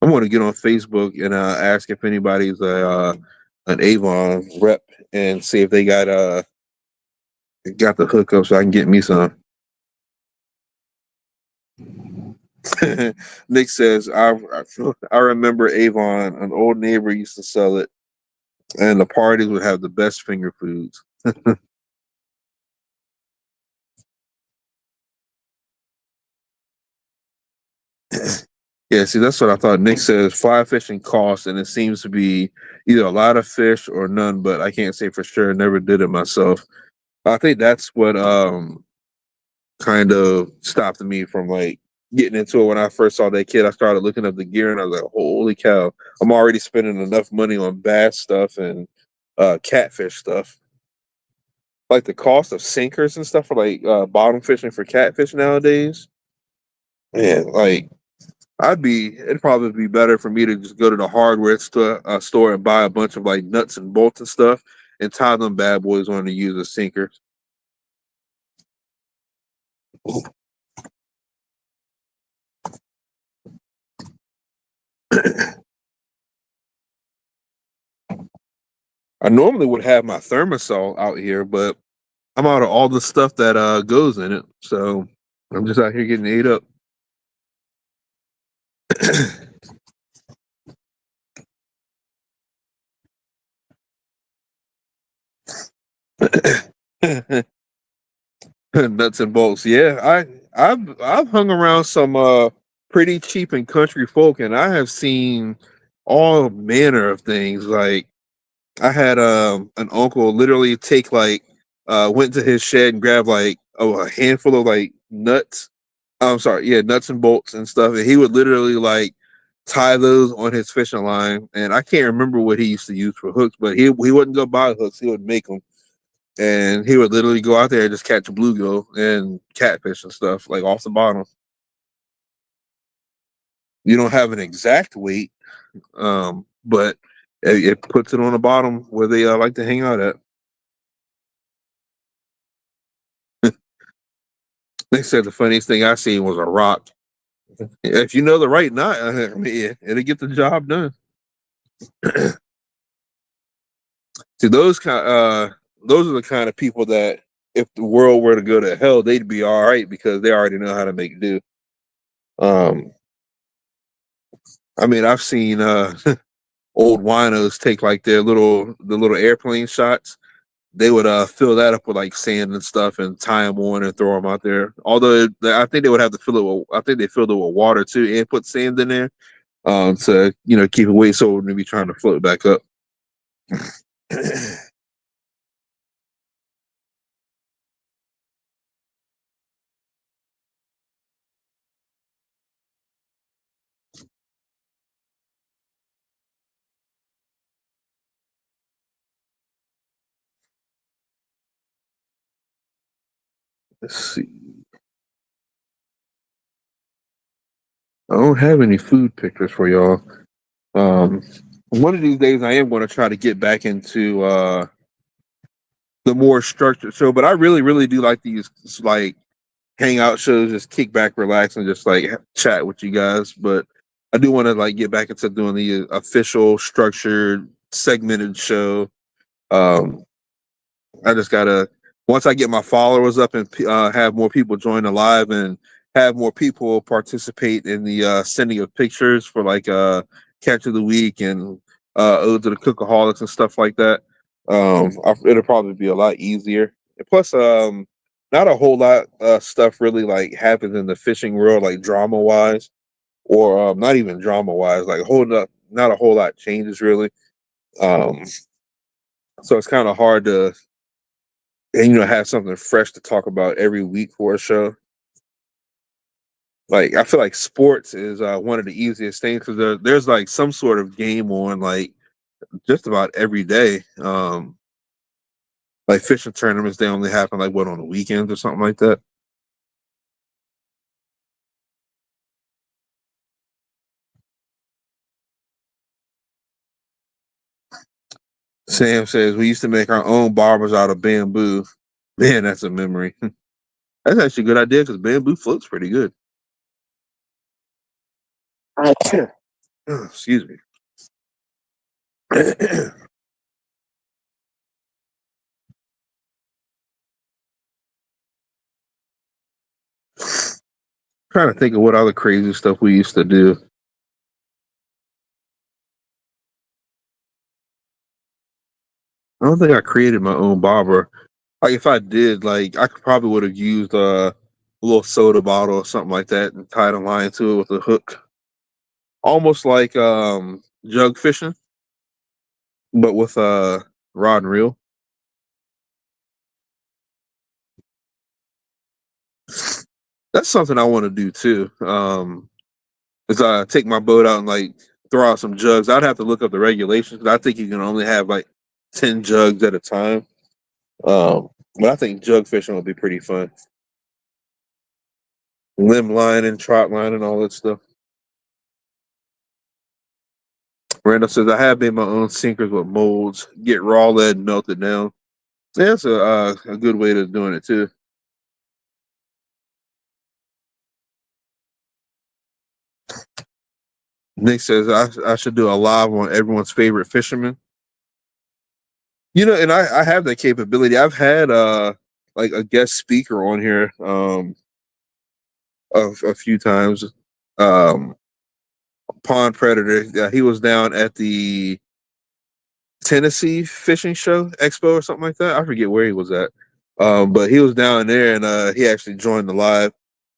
I want to get on Facebook and ask if anybody's an Avon rep and see if they got the hookup so I can get me some. Nick says I remember Avon. An old neighbor used to sell it, and the parties would have the best finger foods. Yeah, see, that's what I thought. Nick says fly fishing costs, and it seems to be either a lot of fish or none. But I can't say for sure. Never did it myself. I think that's what kind of stopped me from like getting into it when I first saw that kid. I started looking up the gear and I was like, holy cow, I'm already spending enough money on bass stuff and catfish stuff. Like the cost of sinkers and stuff for like bottom fishing for catfish nowadays. Man, like it'd probably be better for me to just go to the hardware store and buy a bunch of like nuts and bolts and stuff and tie them bad boys on to use as sinkers. I normally would have my thermosol out here, but I'm out of all the stuff that goes in it. So I'm just out here getting ate up. Nuts and bolts. Yeah, I've hung around some pretty cheap and country folk, and I have seen all manner of things. Like I had an uncle literally take like went to his shed and grabbed like a handful of like nuts. I'm sorry, yeah, nuts and bolts and stuff, and he would literally like tie those on his fishing line. And I can't remember what he used to use for hooks, but he wouldn't go buy hooks; he would make them. And he would literally go out there and just catch bluegill and catfish and stuff like off the bottom. You don't have an exact weight, but it puts it on the bottom where they like to hang out at. They said the funniest thing I seen was a rock. If you know the right knot, I mean, it'll get the job done. See, those are the kind of people that if the world were to go to hell, they'd be all right because they already know how to make do. Um, I mean, I've seen old winos take like the little airplane shots. They would fill that up with like sand and stuff and tie them on and throw them out there. Although I think they would have to fill it with, I think they filled it with water too and put sand in there to keep it weight so it wouldn't be trying to float back up. Let's see. I don't have any food pictures for y'all. Um, one of these days, I am going to try to get back into the more structured show, but I really, really do like these like hangout shows, just kick back, relax, and just like chat with you guys. But I do want to like get back into doing the official, structured, segmented show. Um, I just gotta once I get my followers up and have more people join the live and have more people participate in the sending of pictures for like catch of the week and ode to the cookaholics and stuff like that. It'll probably be a lot easier. And plus, not a whole lot stuff really like happens in the fishing world, like drama wise, or not even drama wise. Like not a whole lot changes really. Um, so it's kind of hard to and have something fresh to talk about every week for a show. Like I feel like sports is one of the easiest things because there's like some sort of game on like just about every day. Like fishing tournaments, they only happen like what on the weekends or something like that. Sam says we used to make our own barbers out of bamboo. Man, that's a memory. That's actually a good idea because bamboo floats pretty good. Excuse me. Trying to think of what other crazy stuff we used to do. I don't think I created my own barber. Like if I did, like I could probably would have used a little soda bottle or something like that and tied a line to it with a hook. Almost like jug fishing, but with a rod and reel. That's something I want to do too. Is I take my boat out and like throw out some jugs. I'd have to look up the regulations, but I think you can only have like 10 jugs at a time. But I think jug fishing would be pretty fun. Limb line and trot line and all that stuff. Randall says, I have made my own sinkers with molds, get raw lead and melt it down. Yeah, that's a good way to doing it too. Nick says, I should do a live on everyone's favorite fisherman. And I have that capability. I've had like a guest speaker on here a few times. Um, Pond Predator. Yeah, he was down at the Tennessee Fishing Show Expo or something like that. I forget where he was at. But he was down there and he actually joined the live.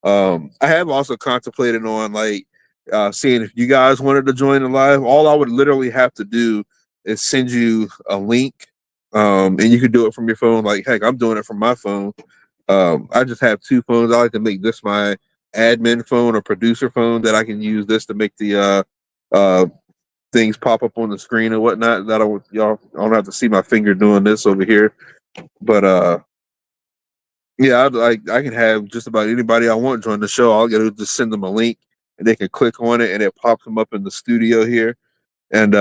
I have also contemplated on like seeing if you guys wanted to join the live. All I would literally have to do is send you a link. And you could do it from your phone. Like, heck, I'm doing it from my phone. I just have two phones. I like to make this my admin phone or producer phone that I can use this to make the uh, things pop up on the screen and whatnot. That y'all I don't have to see my finger doing this over here. But yeah, I can have just about anybody I want join the show. All I gotta do is just send them a link and they can click on it and it pops them up in the studio here. And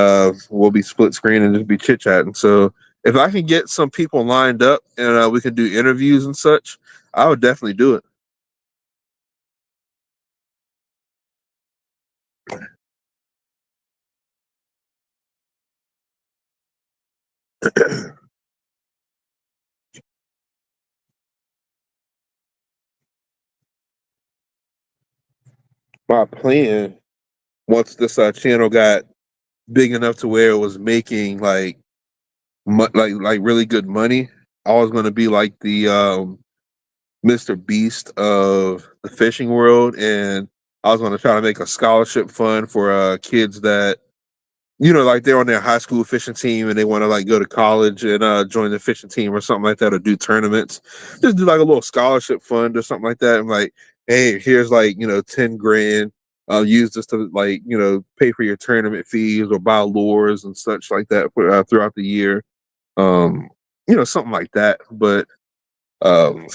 we'll be split screen and just be chit chatting. So if I can get some people lined up and we can do interviews and such, I would definitely do it. My plan once this channel got big enough to where it was making like like really good money, I was going to be like the Mr. Beast of the fishing world, and I was going to try to make a scholarship fund for kids that like they're on their high school fishing team and they want to like go to college and join the fishing team or something like that, or do tournaments. Just do like a little scholarship fund or something like that. And like, hey, here's like 10 grand. Use this to like pay for your tournament fees or buy lures and such like that throughout the year. Um, something like that. But um,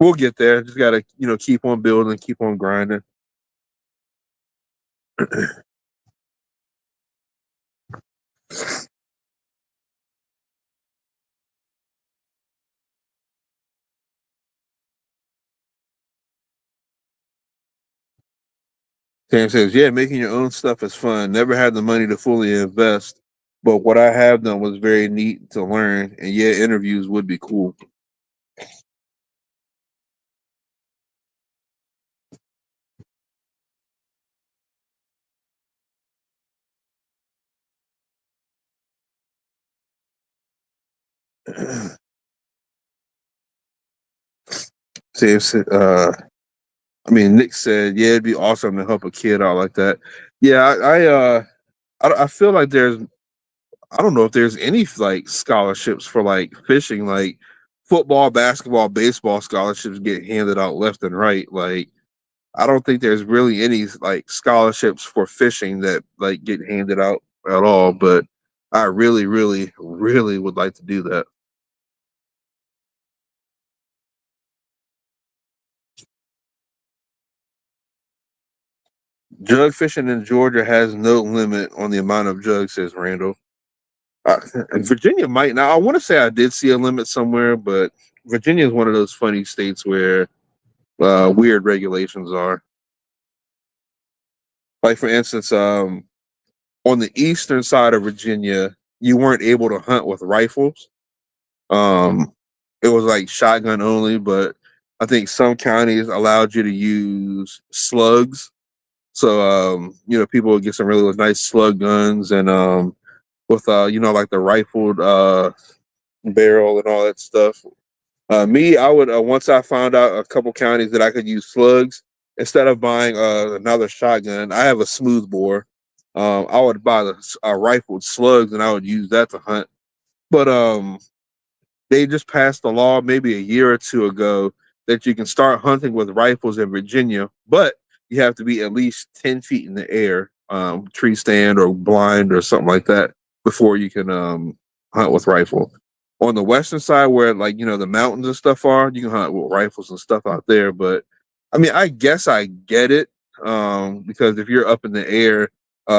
we'll get there. Just gotta keep on building, keep on grinding. Sam says, yeah, making your own stuff is fun. Never had the money to fully invest, but what I have done was very neat to learn. And yeah, interviews would be cool. Sam said, Nick said, yeah, it'd be awesome to help a kid out like that. Yeah, I feel like I don't know if there's any like scholarships for like fishing, like football, basketball, baseball scholarships get handed out left and right. Like, I don't think there's really any like scholarships for fishing that like get handed out at all. But I really, really, really would like to do that. Jug fishing in Georgia has no limit on the amount of jugs, says Randall. And Virginia might now. I want to say I did see a limit somewhere, but Virginia is one of those funny states where weird regulations are. Like for instance, on the eastern side of Virginia, you weren't able to hunt with rifles. Um, it was like shotgun only, but I think some counties allowed you to use slugs. So people would get some really nice slug guns and with like the rifled barrel and all that stuff. Me, I would once I found out a couple counties that I could use slugs instead of buying another shotgun. I have a smooth bore. I would buy the rifled slugs and I would use that to hunt. But they just passed a law maybe a year or two ago that you can start hunting with rifles in Virginia, but you have to be at least 10 feet in the air, tree stand or blind or something like that, before you can hunt with rifle. On the western side, where like the mountains and stuff are, you can hunt with rifles and stuff out there. But I mean, I guess I get it, because if you're up in the air,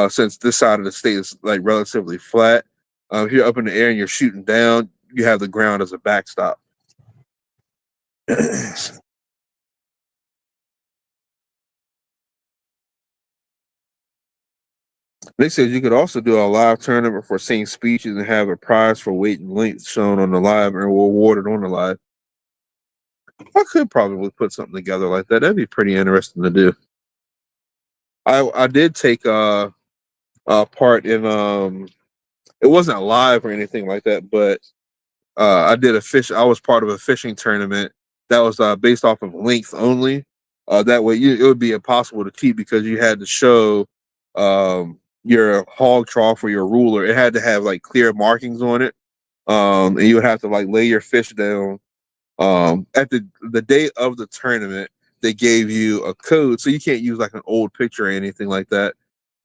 since this side of the state is like relatively flat, if you're up in the air and you're shooting down, you have the ground as a backstop. They said you could also do a live tournament for saying speeches and have a prize for weight and length shown on the live and awarded on the live. I could probably put something together like that. That'd be pretty interesting to do. I did take part in it wasn't live or anything like that, but I did a fish. I was part of a fishing tournament that was based off of length only. That way, it would be impossible to keep because you had to show your hog trough or your ruler. It had to have like clear markings on it, and you would have to like lay your fish down. At the day of the tournament, they gave you a code, so you can't use like an old picture or anything like that.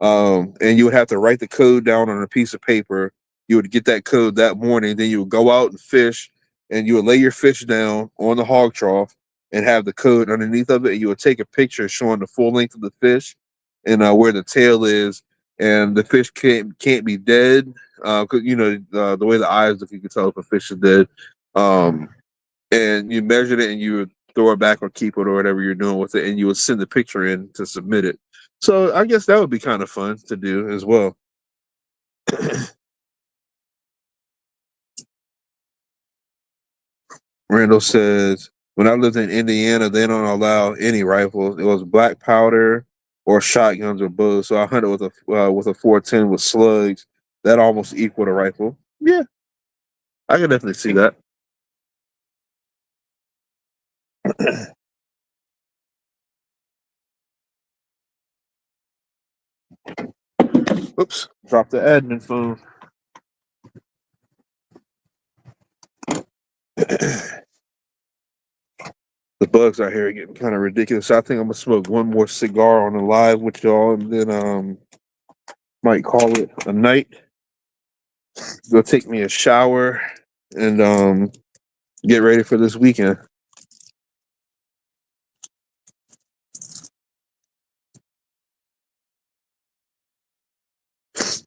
And you would have to write the code down on a piece of paper. You would get that code that morning, then you would go out and fish, and you would lay your fish down on the hog trough and have the code underneath of it. And you would take a picture showing the full length of the fish and where the tail is, and the fish can't be dead because the way the eyes look, you can tell if a fish is dead. Um, and you measured it and you would throw it back or keep it or whatever you're doing with it, and you would send the picture in to submit it. So I guess that would be kind of fun to do as well. Randall says, when I lived in Indiana, they don't allow any rifles. It was black powder or shotguns or bows. So I hunted with a 410 with slugs that almost equaled a rifle. Yeah, I can definitely see that. Oops, dropped the admin phone. The bugs out here are getting kind of ridiculous. So I think I'm gonna smoke one more cigar on the live with y'all, and then might call it a night. Go take me a shower and get ready for this weekend.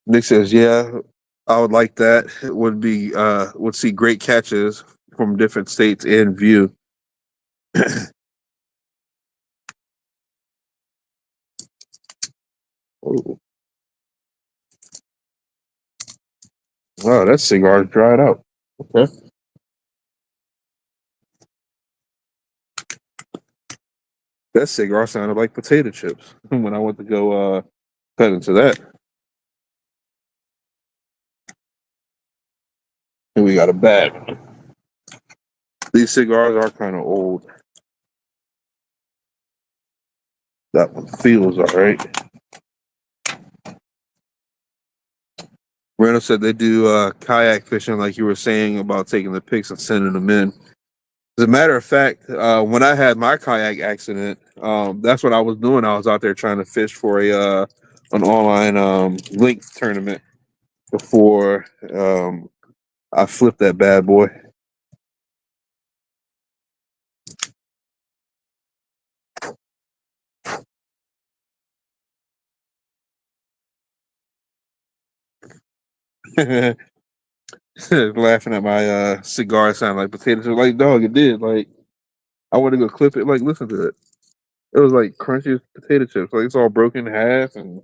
Nick says, "Yeah, I would like that. It would see great catches from different states in view." Oh, wow, that cigar dried out. Okay, that cigar sounded like potato chips when I went to go cut into that. And we got a bag. These cigars are kind of old. That one feels all right. Randall said they do kayak fishing, like you were saying about taking the pics and sending them in. As a matter of fact, when I had my kayak accident, that's what I was doing. I was out there trying to fish for a an online link tournament before I flipped that bad boy. Laughing at my cigar sound like potatoes. Like, dog, it did. Like, I want to go clip it. Like, listen to it. It was like crunchy as potato chips. Like, it's all broken in half, and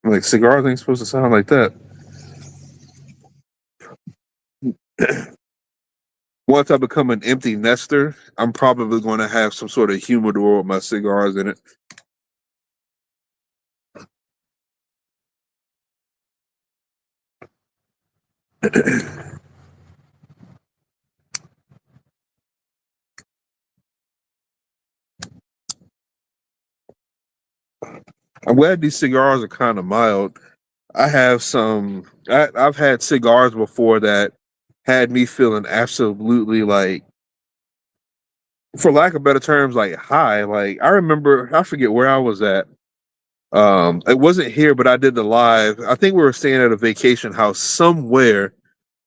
like cigars ain't supposed to sound like that. Once I become an empty nester, I'm probably going to have some sort of humidor with my cigars in it. I'm glad these cigars are kind of mild. I have some. I've had cigars before that had me feeling absolutely like, for lack of better terms, like high. Like I remember, I forget where I was at. It wasn't here, but I did the live. I think we were staying at a vacation house somewhere,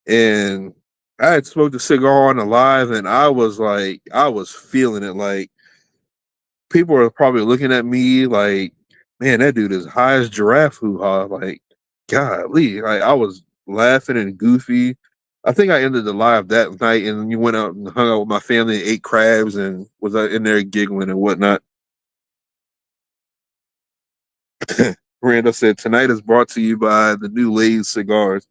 and I had smoked a cigar on the live, and I was like, I was feeling it. Like people are probably looking at me like, man, that dude is high as giraffe hoo ha. Like, golly, like I was laughing and goofy. I think I ended the live that night, and you went out and hung out with my family and ate crabs and was in there giggling and whatnot. Randall said, "Tonight is brought to you by the new Lay's cigars."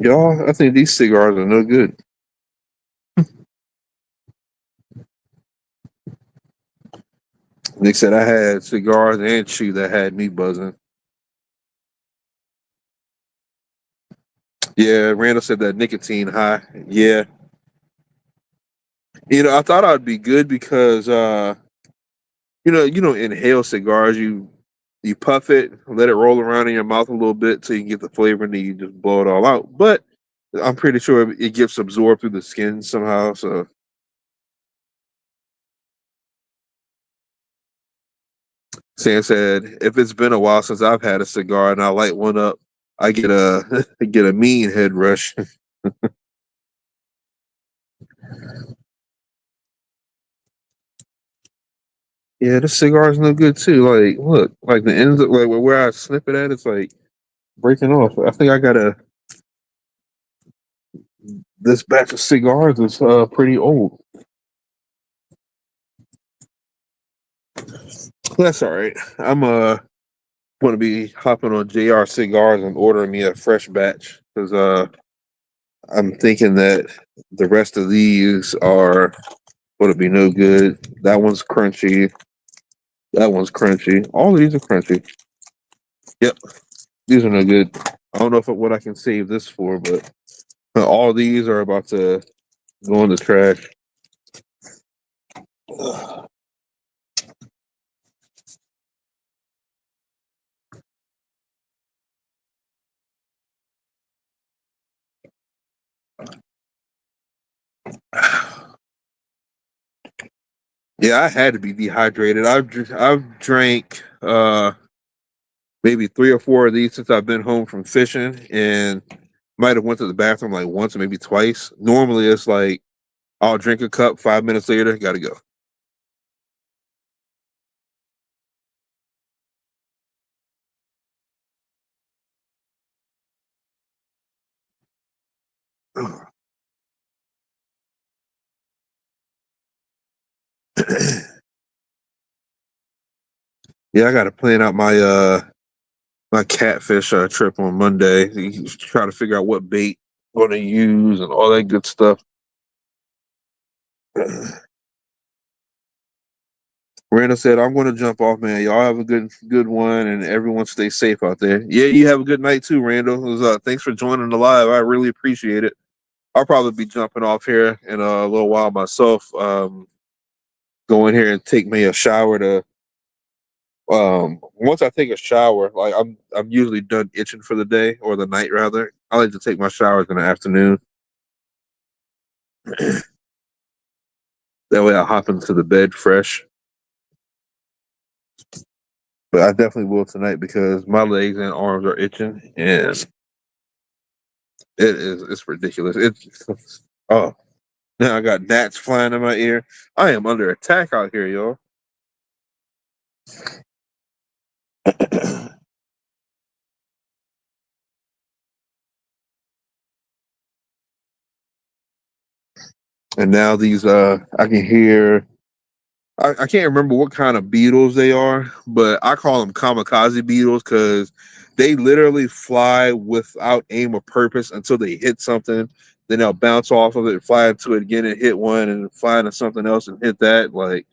Y'all, I think these cigars are no good. Nick said I had cigars and chew that had me buzzing. Yeah, Randall said that nicotine high. Yeah. I thought I'd be good because inhale cigars, you puff it, let it roll around in your mouth a little bit so you can get the flavor and then you just blow it all out. But I'm pretty sure it gets absorbed through the skin somehow. So Sam said, if it's been a while since I've had a cigar and I light one up, I get a get a mean head rush. Yeah, this cigar is no good too. Like, look, like the ends, like where I snip it at, it's like breaking off. I think I gotta This batch of cigars is pretty old. That's all right. I'm going to be hopping on JR Cigars and ordering me a fresh batch because I'm thinking that the rest of these are going to be no good. That one's crunchy. That one's crunchy. All of these are crunchy. Yep, these are no good. I don't know what I can save this for, but all these are about to go in the trash. Yeah, I had to be dehydrated. I've drank maybe 3 or 4 of these since I've been home from fishing, and might have went to the bathroom like once or maybe twice. Normally, it's like I'll drink a cup, 5 minutes later, gotta go. Yeah, I gotta plan out my catfish trip on Monday. Try to figure out what bait I'm gonna use and all that good stuff. Randall said, "I'm going to jump off, man. Y'all have a good one, and everyone stay safe out there." Yeah, you have a good night too, Randall. It was, thanks for joining the live. I really appreciate it. I'll probably be jumping off here in a little while myself. Go in here and take me a shower to. Once I take a shower, like I'm usually done itching for the day or the night rather. I like to take my showers in the afternoon. That way I hop into the bed fresh. But I definitely will tonight because my legs and arms are itching, and it's ridiculous. It's oh, now I got gnats flying in my ear. I am under attack out here, y'all. And now these I can hear I can't remember what kind of beetles they are, but I call them kamikaze beetles because they literally fly without aim or purpose until they hit something. Then they'll bounce off of it, fly into it again, and hit one, and fly into something else and hit that. Like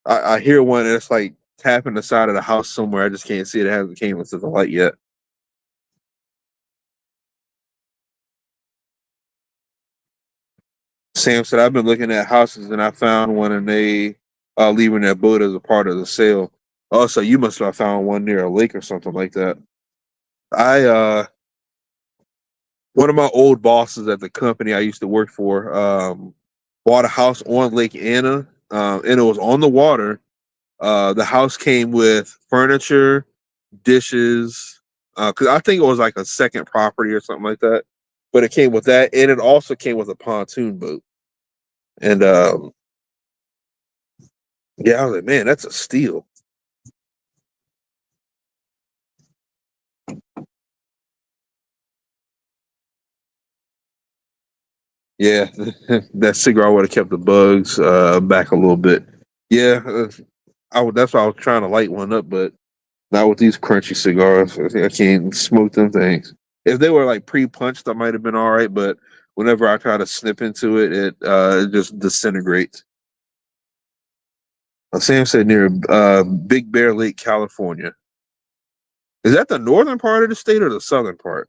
I hear one, and it's like tapping the side of the house somewhere. I just can't see it. It hasn't came into the light yet. Sam said, I've been looking at houses and I found one and they leaving their boat as a part of the sale. Also, you must have found one near a lake or something like that. I One of my old bosses at the company I used to work for bought a house on Lake Anna, and it was on the water. The house came with furniture, dishes, because I think it was like a second property or something like that. But it came with that, and it also came with a pontoon boat. And yeah, I was like, man, that's a steal. Yeah, that cigar would have kept the bugs back a little bit. Yeah, that's why I was trying to light one up, but not with these crunchy cigars. I can't smoke them things. If they were like pre-punched, that might have been all right. But whenever I try to snip into it, it just disintegrates. Sam said near Big Bear Lake, California. Is that the northern part of the state or the southern part?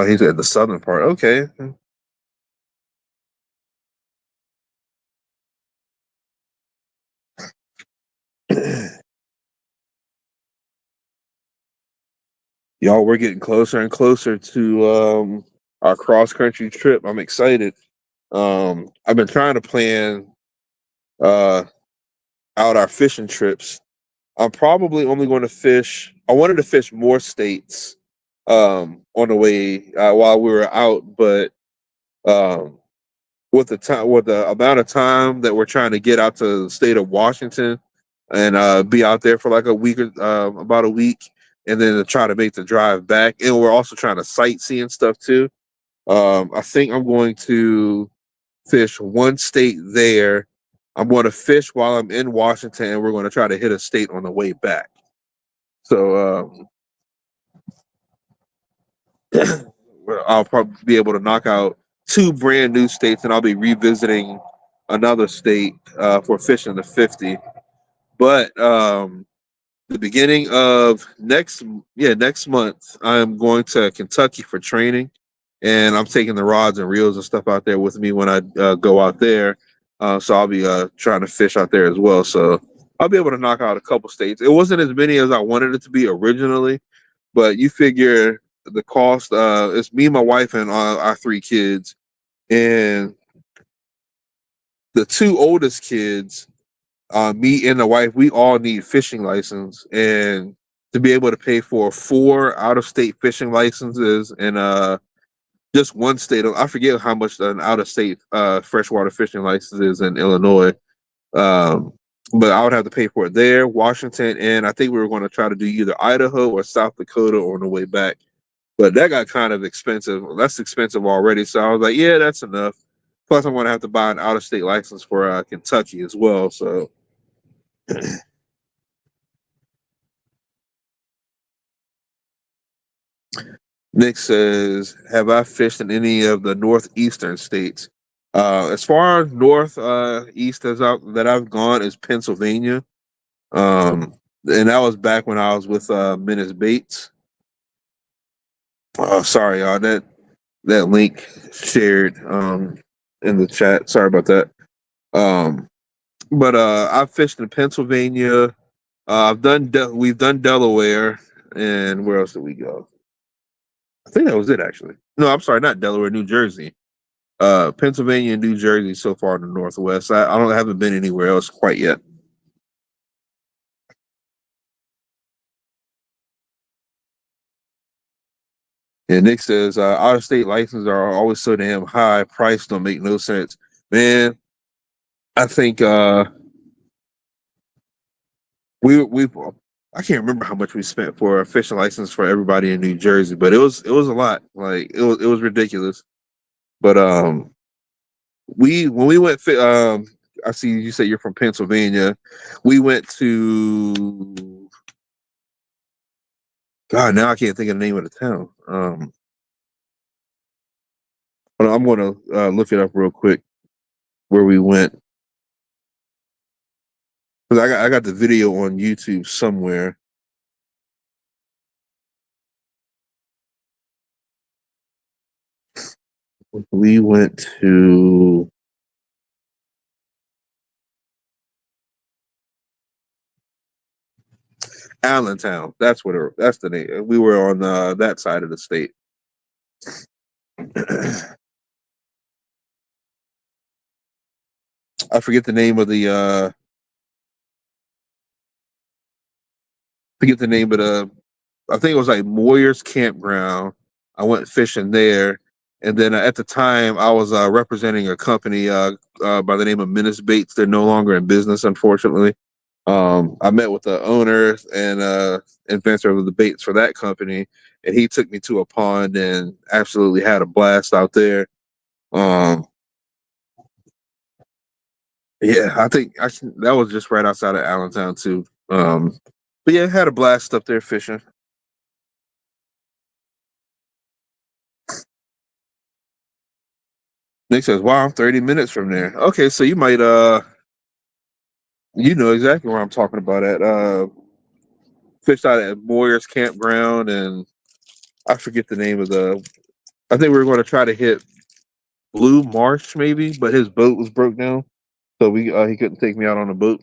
He said the southern part. Okay. Y'all, we're getting closer and closer to our cross country trip. I'm excited. I've been trying to plan uh, out our fishing trips. I'm probably only going to fish. I wanted to fish more states on the way while we were out, but um, with the amount of time that we're trying to get out to the state of Washington and be out there for like a week or about a week, and then to try to make the drive back, and we're also trying to sightsee and stuff too. I think I'm going to fish one state there. I'm going to fish while I'm in Washington, and we're going to try to hit a state on the way back. So I'll probably be able to knock out two brand new states, and I'll be revisiting another state for fishing the 50. But the beginning of next month, I'm going to Kentucky for training, and I'm taking the rods and reels and stuff out there with me when I go out there. So I'll be trying to fish out there as well. So I'll be able to knock out a couple states. It wasn't as many as I wanted it to be originally, but you figure the cost. It's me, my wife, and our three kids, and the two oldest kids, me and the wife, we all need fishing license, and to be able to pay for four out of state fishing licenses and just one state. I forget how much an out of state freshwater fishing license is in Illinois. Um, but I would have to pay for it there, Washington, and I think we were going to try to do either Idaho or South Dakota on the way back. But that got kind of expensive. That's expensive already. So I was like, yeah, that's enough. Plus, I'm going to have to buy an out of state license for Kentucky as well. So Nick says, "Have I fished in any of the northeastern states? As far north east as that I've gone is Pennsylvania, and that was back when I was with Menace Bates. Sorry, y'all, that link shared in the chat. Sorry about that. Um, but I've fished in Pennsylvania. We've done Delaware, and where else did we go? I think that was it actually. No, I'm sorry, not Delaware, New Jersey. Pennsylvania and New Jersey so far in the Northwest. I haven't been anywhere else quite yet. And Nick says, out of state licenses are always so damn high. Price don't make no sense. Man, I think we I can't remember how much we spent for a fishing license for everybody in New Jersey, but it was a lot. Like it was ridiculous. But we when we went I see you say you're from Pennsylvania. We went to God, now I can't think of the name of the town. But I'm gonna look it up real quick where we went. Cause I got the video on YouTube somewhere. We went to Allentown. That's the name. We were on that side of the state. I forget the name of the forget the name of the I think it was like Moyer's Campground. I went fishing there, and then at the time I was representing a company by the name of Menace Baits. They're no longer in business, unfortunately. I met with the owner and inventor of the baits for that company, and he took me to a pond and absolutely had a blast out there. Um, yeah, that was just right outside of Allentown too. But yeah, had a blast up there fishing. Nick says, "Wow, I'm 30 minutes from there." Okay, so you might you know exactly where I'm talking about at fished out at Moyer's Campground, and I forget the name of the. I think we were going to try to hit Blue Marsh maybe, but his boat was broke down, so we he couldn't take me out on a boat.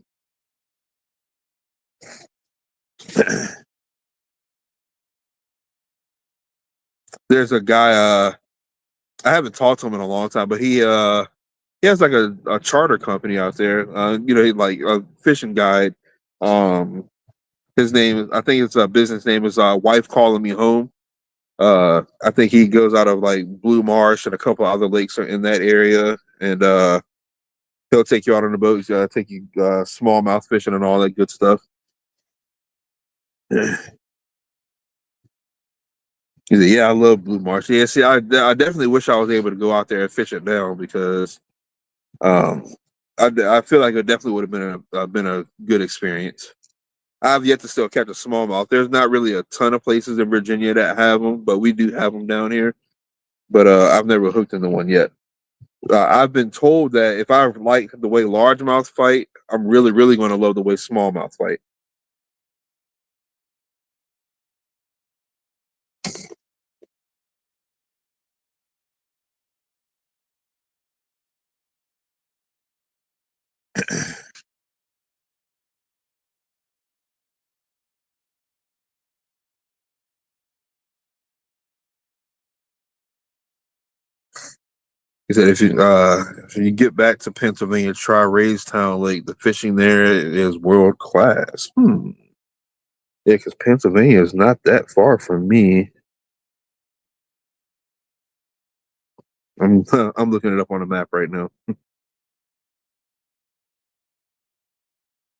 There's a guy I haven't talked to him in a long time, but he has like a charter company out there. He like a fishing guide. His name, I think it's a business name is Wife Calling Me Home. I think he goes out of like Blue Marsh and a couple other lakes are in that area, and he'll take you out on the boat. He's take you smallmouth fishing and all that good stuff. He said, "Yeah, I love Blue Marsh. Yeah, see, I definitely wish I was able to go out there and fish it down because um, I feel like it definitely would have been a good experience. I've yet to still catch a smallmouth. There's not really a ton of places in Virginia that have them, but we do have them down here. But I've never hooked into one yet. I've been told that if I like the way largemouth fight, I'm really, really going to love the way smallmouth fight. He said if you get back to Pennsylvania, try Raystown Lake. The fishing there is world class. Yeah, because Pennsylvania is not that far from me. I'm I'm looking it up on the map right now.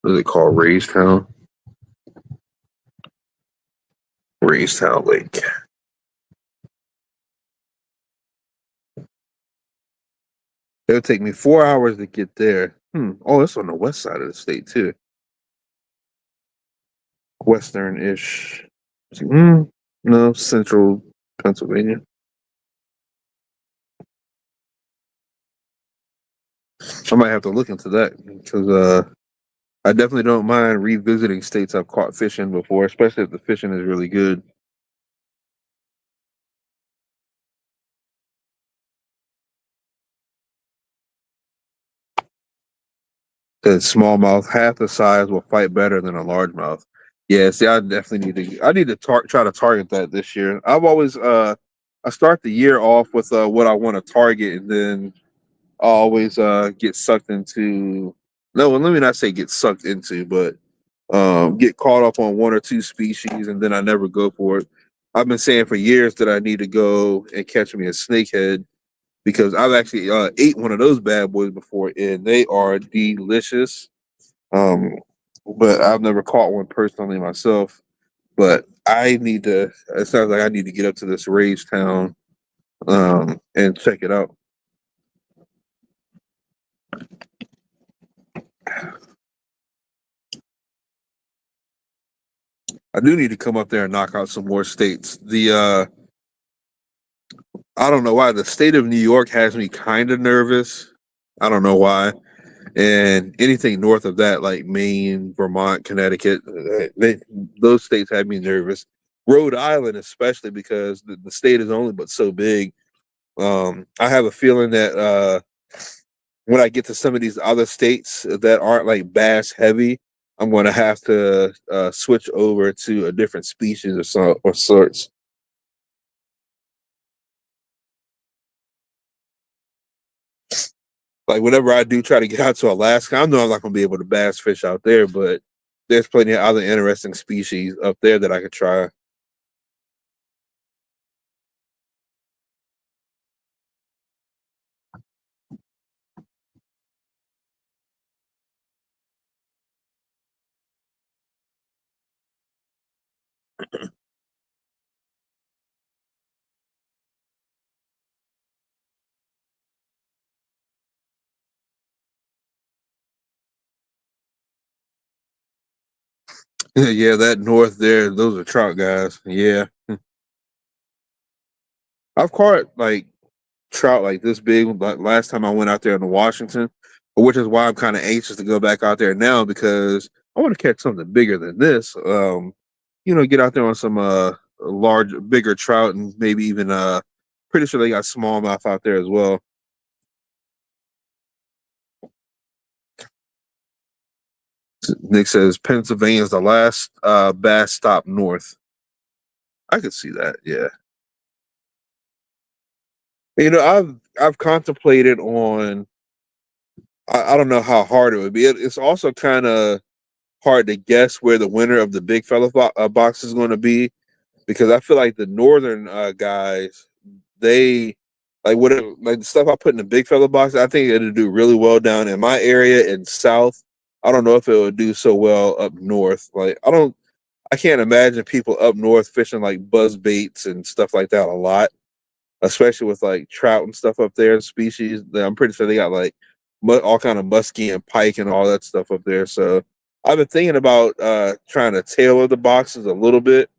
What is it called? Raystown? Raystown Lake. It'll take me 4 hours to get there. Oh, it's on the west side of the state too. Western-ish. No, central Pennsylvania. I might have to look into that because I definitely don't mind revisiting states I've caught fishing before, especially if the fishing is really good. Because smallmouth, half the size, will fight better than a largemouth. Yeah, see, I definitely need to try to target that this year. I've always I start the year off with what I want to target, and then I always get sucked into. No, let me not say get sucked into, but get caught up on one or two species, and then I never go for it. I've been saying for years that I need to go and catch me a snakehead because I've actually ate one of those bad boys before, and they are delicious. Um, but I've never caught one personally myself. But I need to. It sounds like I need to get up to this Ray's Town and check it out. I do need to come up there and knock out some more states. The I don't know why the state of New York has me kind of nervous. I don't know why. And anything north of that, like Maine, Vermont, Connecticut, those states have me nervous. Rhode Island, especially because the state is only but so big. I have a feeling that when I get to some of these other states that aren't like bass heavy, I'm going to have to switch over to a different species or sorts. Like whenever I do try to get out to Alaska, I know I'm not going to be able to bass fish out there, but there's plenty of other interesting species up there that I could try. Yeah, that north there, those are trout guys. Yeah, I've caught like trout like this big. Like last time I went out there in Washington, which is why I'm kind of anxious to go back out there now because I want to catch something bigger than this. Get out there on some large, bigger trout, and maybe even pretty sure they got smallmouth out there as well. Nick says Pennsylvania is the last bass stop north. I could see that. Yeah. I've contemplated on. I don't know how hard it would be. It's also kind of hard to guess where the winner of the Bigfella box is going to be because I feel like the northern guys, they like whatever like the stuff I put in the big fella box. I think it'll do really well down in my area in south. I don't know if it would do so well up north. Like I can't imagine people up north fishing like buzz baits and stuff like that a lot, especially with like trout and stuff up there. Species, I'm pretty sure they got like all kind of muskie and pike and all that stuff up there. So I've been thinking about trying to tailor the boxes a little bit,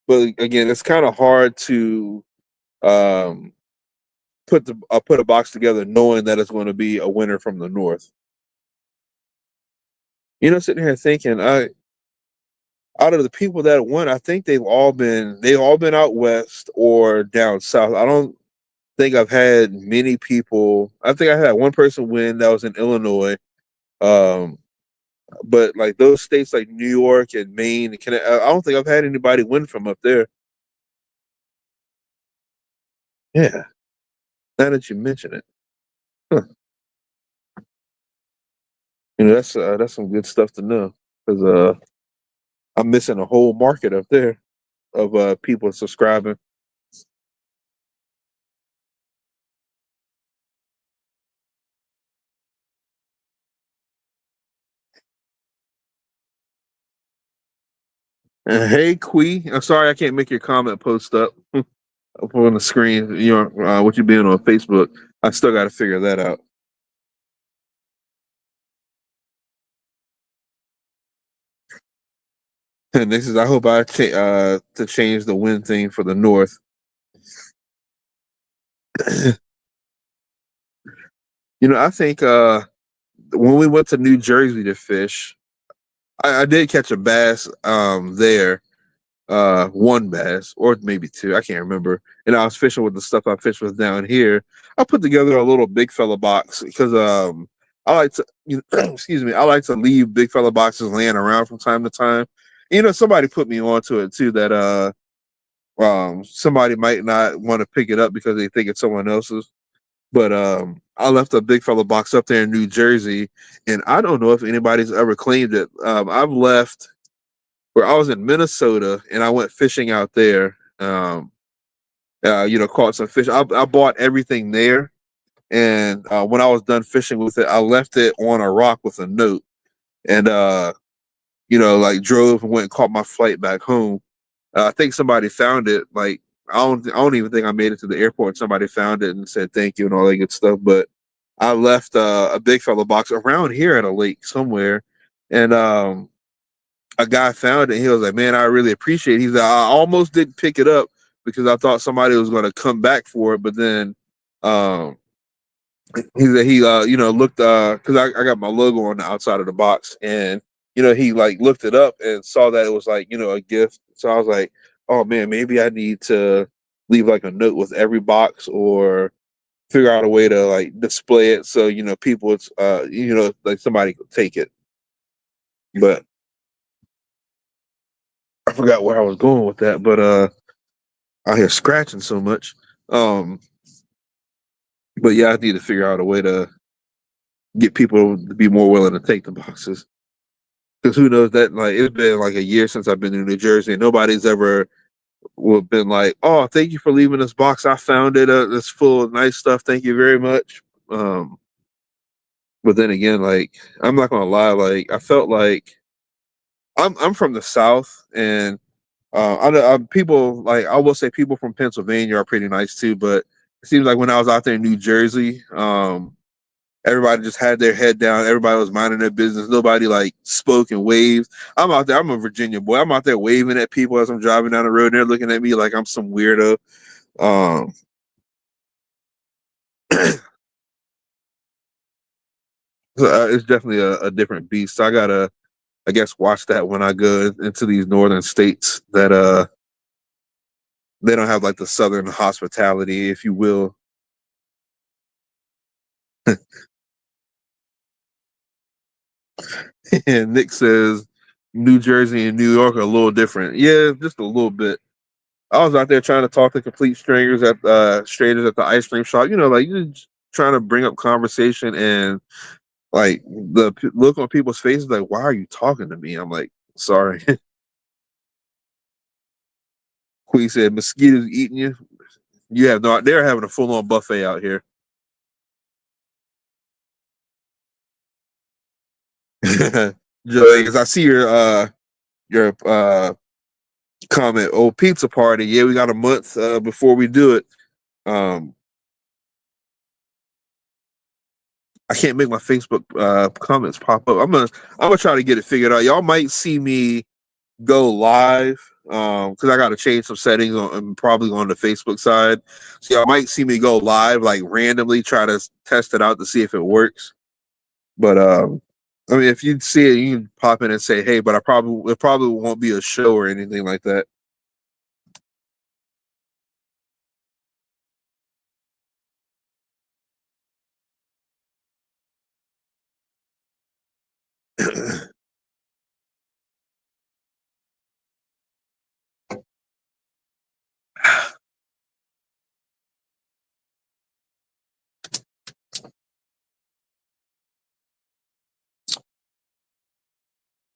but again, it's kind of hard to um, put a box together knowing that it's going to be a winner from the north. Sitting here thinking, I out of the people that won, I think they've all been out west or down south. I don't think I've had many people. I think I had one person win that was in Illinois. Um, but like those states like New York and Maine, I don't think I've had anybody win from up there. Yeah, now that you mention it, huh. That's some good stuff to know because I'm missing a whole market up there of people subscribing. Hey, Quee, I'm sorry I can't make your comment post up on the screen. What you being on Facebook. I still got to figure that out. And this is I hope to change the win thing for the North. I think when we went to New Jersey to fish, I did catch a bass there, one bass or maybe two, I can't remember. And I was fishing with the stuff I fished with down here. I put together a little big fella box because I like to excuse me, I like to leave big fella boxes laying around from time to time. Somebody put me onto it too that somebody might not want to pick it up because they think it's someone else's. But I left a big fella box up there in New Jersey, and I don't know if anybody's ever claimed it. I've left where I was in Minnesota, and I went fishing out there. Caught some fish. I bought everything there, and when I was done fishing with it, I left it on a rock with a note, and like drove and went and caught my flight back home. I think somebody found it. Like I don't even think I made it to the airport. Somebody found it and said thank you and all that good stuff. But I left a big fella box around here at a lake somewhere, and a guy found it. And he was like, "Man, I really appreciate it." He's like, "I almost didn't pick it up because I thought somebody was going to come back for it, but then." Um, he said he looked because I got my logo on the outside of the box, and he like looked it up and saw that it was like a gift. So I was like, oh man, maybe I need to leave like a note with every box or figure out a way to like display it so people it's like somebody could take it. But I forgot where I was going with that. But I hear scratching so much. Um, but yeah, I need to figure out a way to get people to be more willing to take the boxes. Because who knows that like it's been like a year since I've been in New Jersey, and nobody's ever been like, "Oh, thank you for leaving this box. I found it. It's full of nice stuff. Thank you very much." Um, but then again, like I'm not gonna lie, like I felt like I'm from the South, and people like I will say people from Pennsylvania are pretty nice too. But it seems like when I was out there in New Jersey, everybody just had their head down. Everybody was minding their business. Nobody like spoke and waved. I'm out there. I'm a Virginia boy. I'm out there waving at people as I'm driving down the road. And they're looking at me like I'm some weirdo. Um, so, it's definitely a different beast. So I gotta, I guess, watch that when I go into these northern states that they don't have like the southern hospitality, if you will. And Nick says New Jersey and New York are a little different. Yeah, just a little bit. I was out there trying to talk to complete strangers at the ice cream shop. Like you're just trying to bring up conversation, and like the look on people's faces, like, "Why are you talking to me?" I'm like, "Sorry." Queen said mosquitoes eating you. You have no. They're having a full on buffet out here. Joey, because I see your comment. Oh, pizza party. Yeah, we got a month before we do it. Um, I can't make my Facebook comments pop up. I'm gonna try to get it figured out. Y'all might see me go live because I got to change some settings on probably on the Facebook side. So y'all might see me go live like randomly, try to test it out to see if it works. But I mean, if you see it, you can pop in and say, "Hey," but it probably won't be a show or anything like that.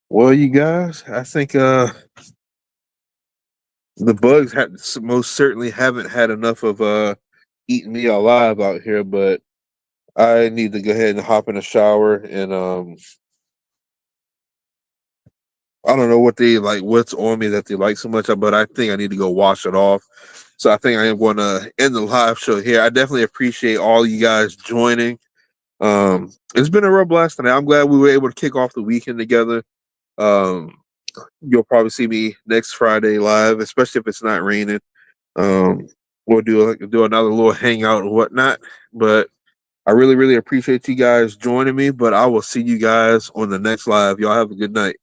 Well, you guys, I think the bugs most certainly haven't had enough of eating me alive out here, but I need to go ahead and hop in the shower and I don't know what they like, what's on me that they like so much, but I think I need to go wash it off. So I think I am going to end the live show here. I definitely appreciate all you guys joining. It's been a real blast tonight. I'm glad we were able to kick off the weekend together. Um, you'll probably see me next Friday live, especially if it's not raining. Um, we'll do another little hangout and whatnot. But I really, really appreciate you guys joining me. But I will see you guys on the next live. Y'all have a good night.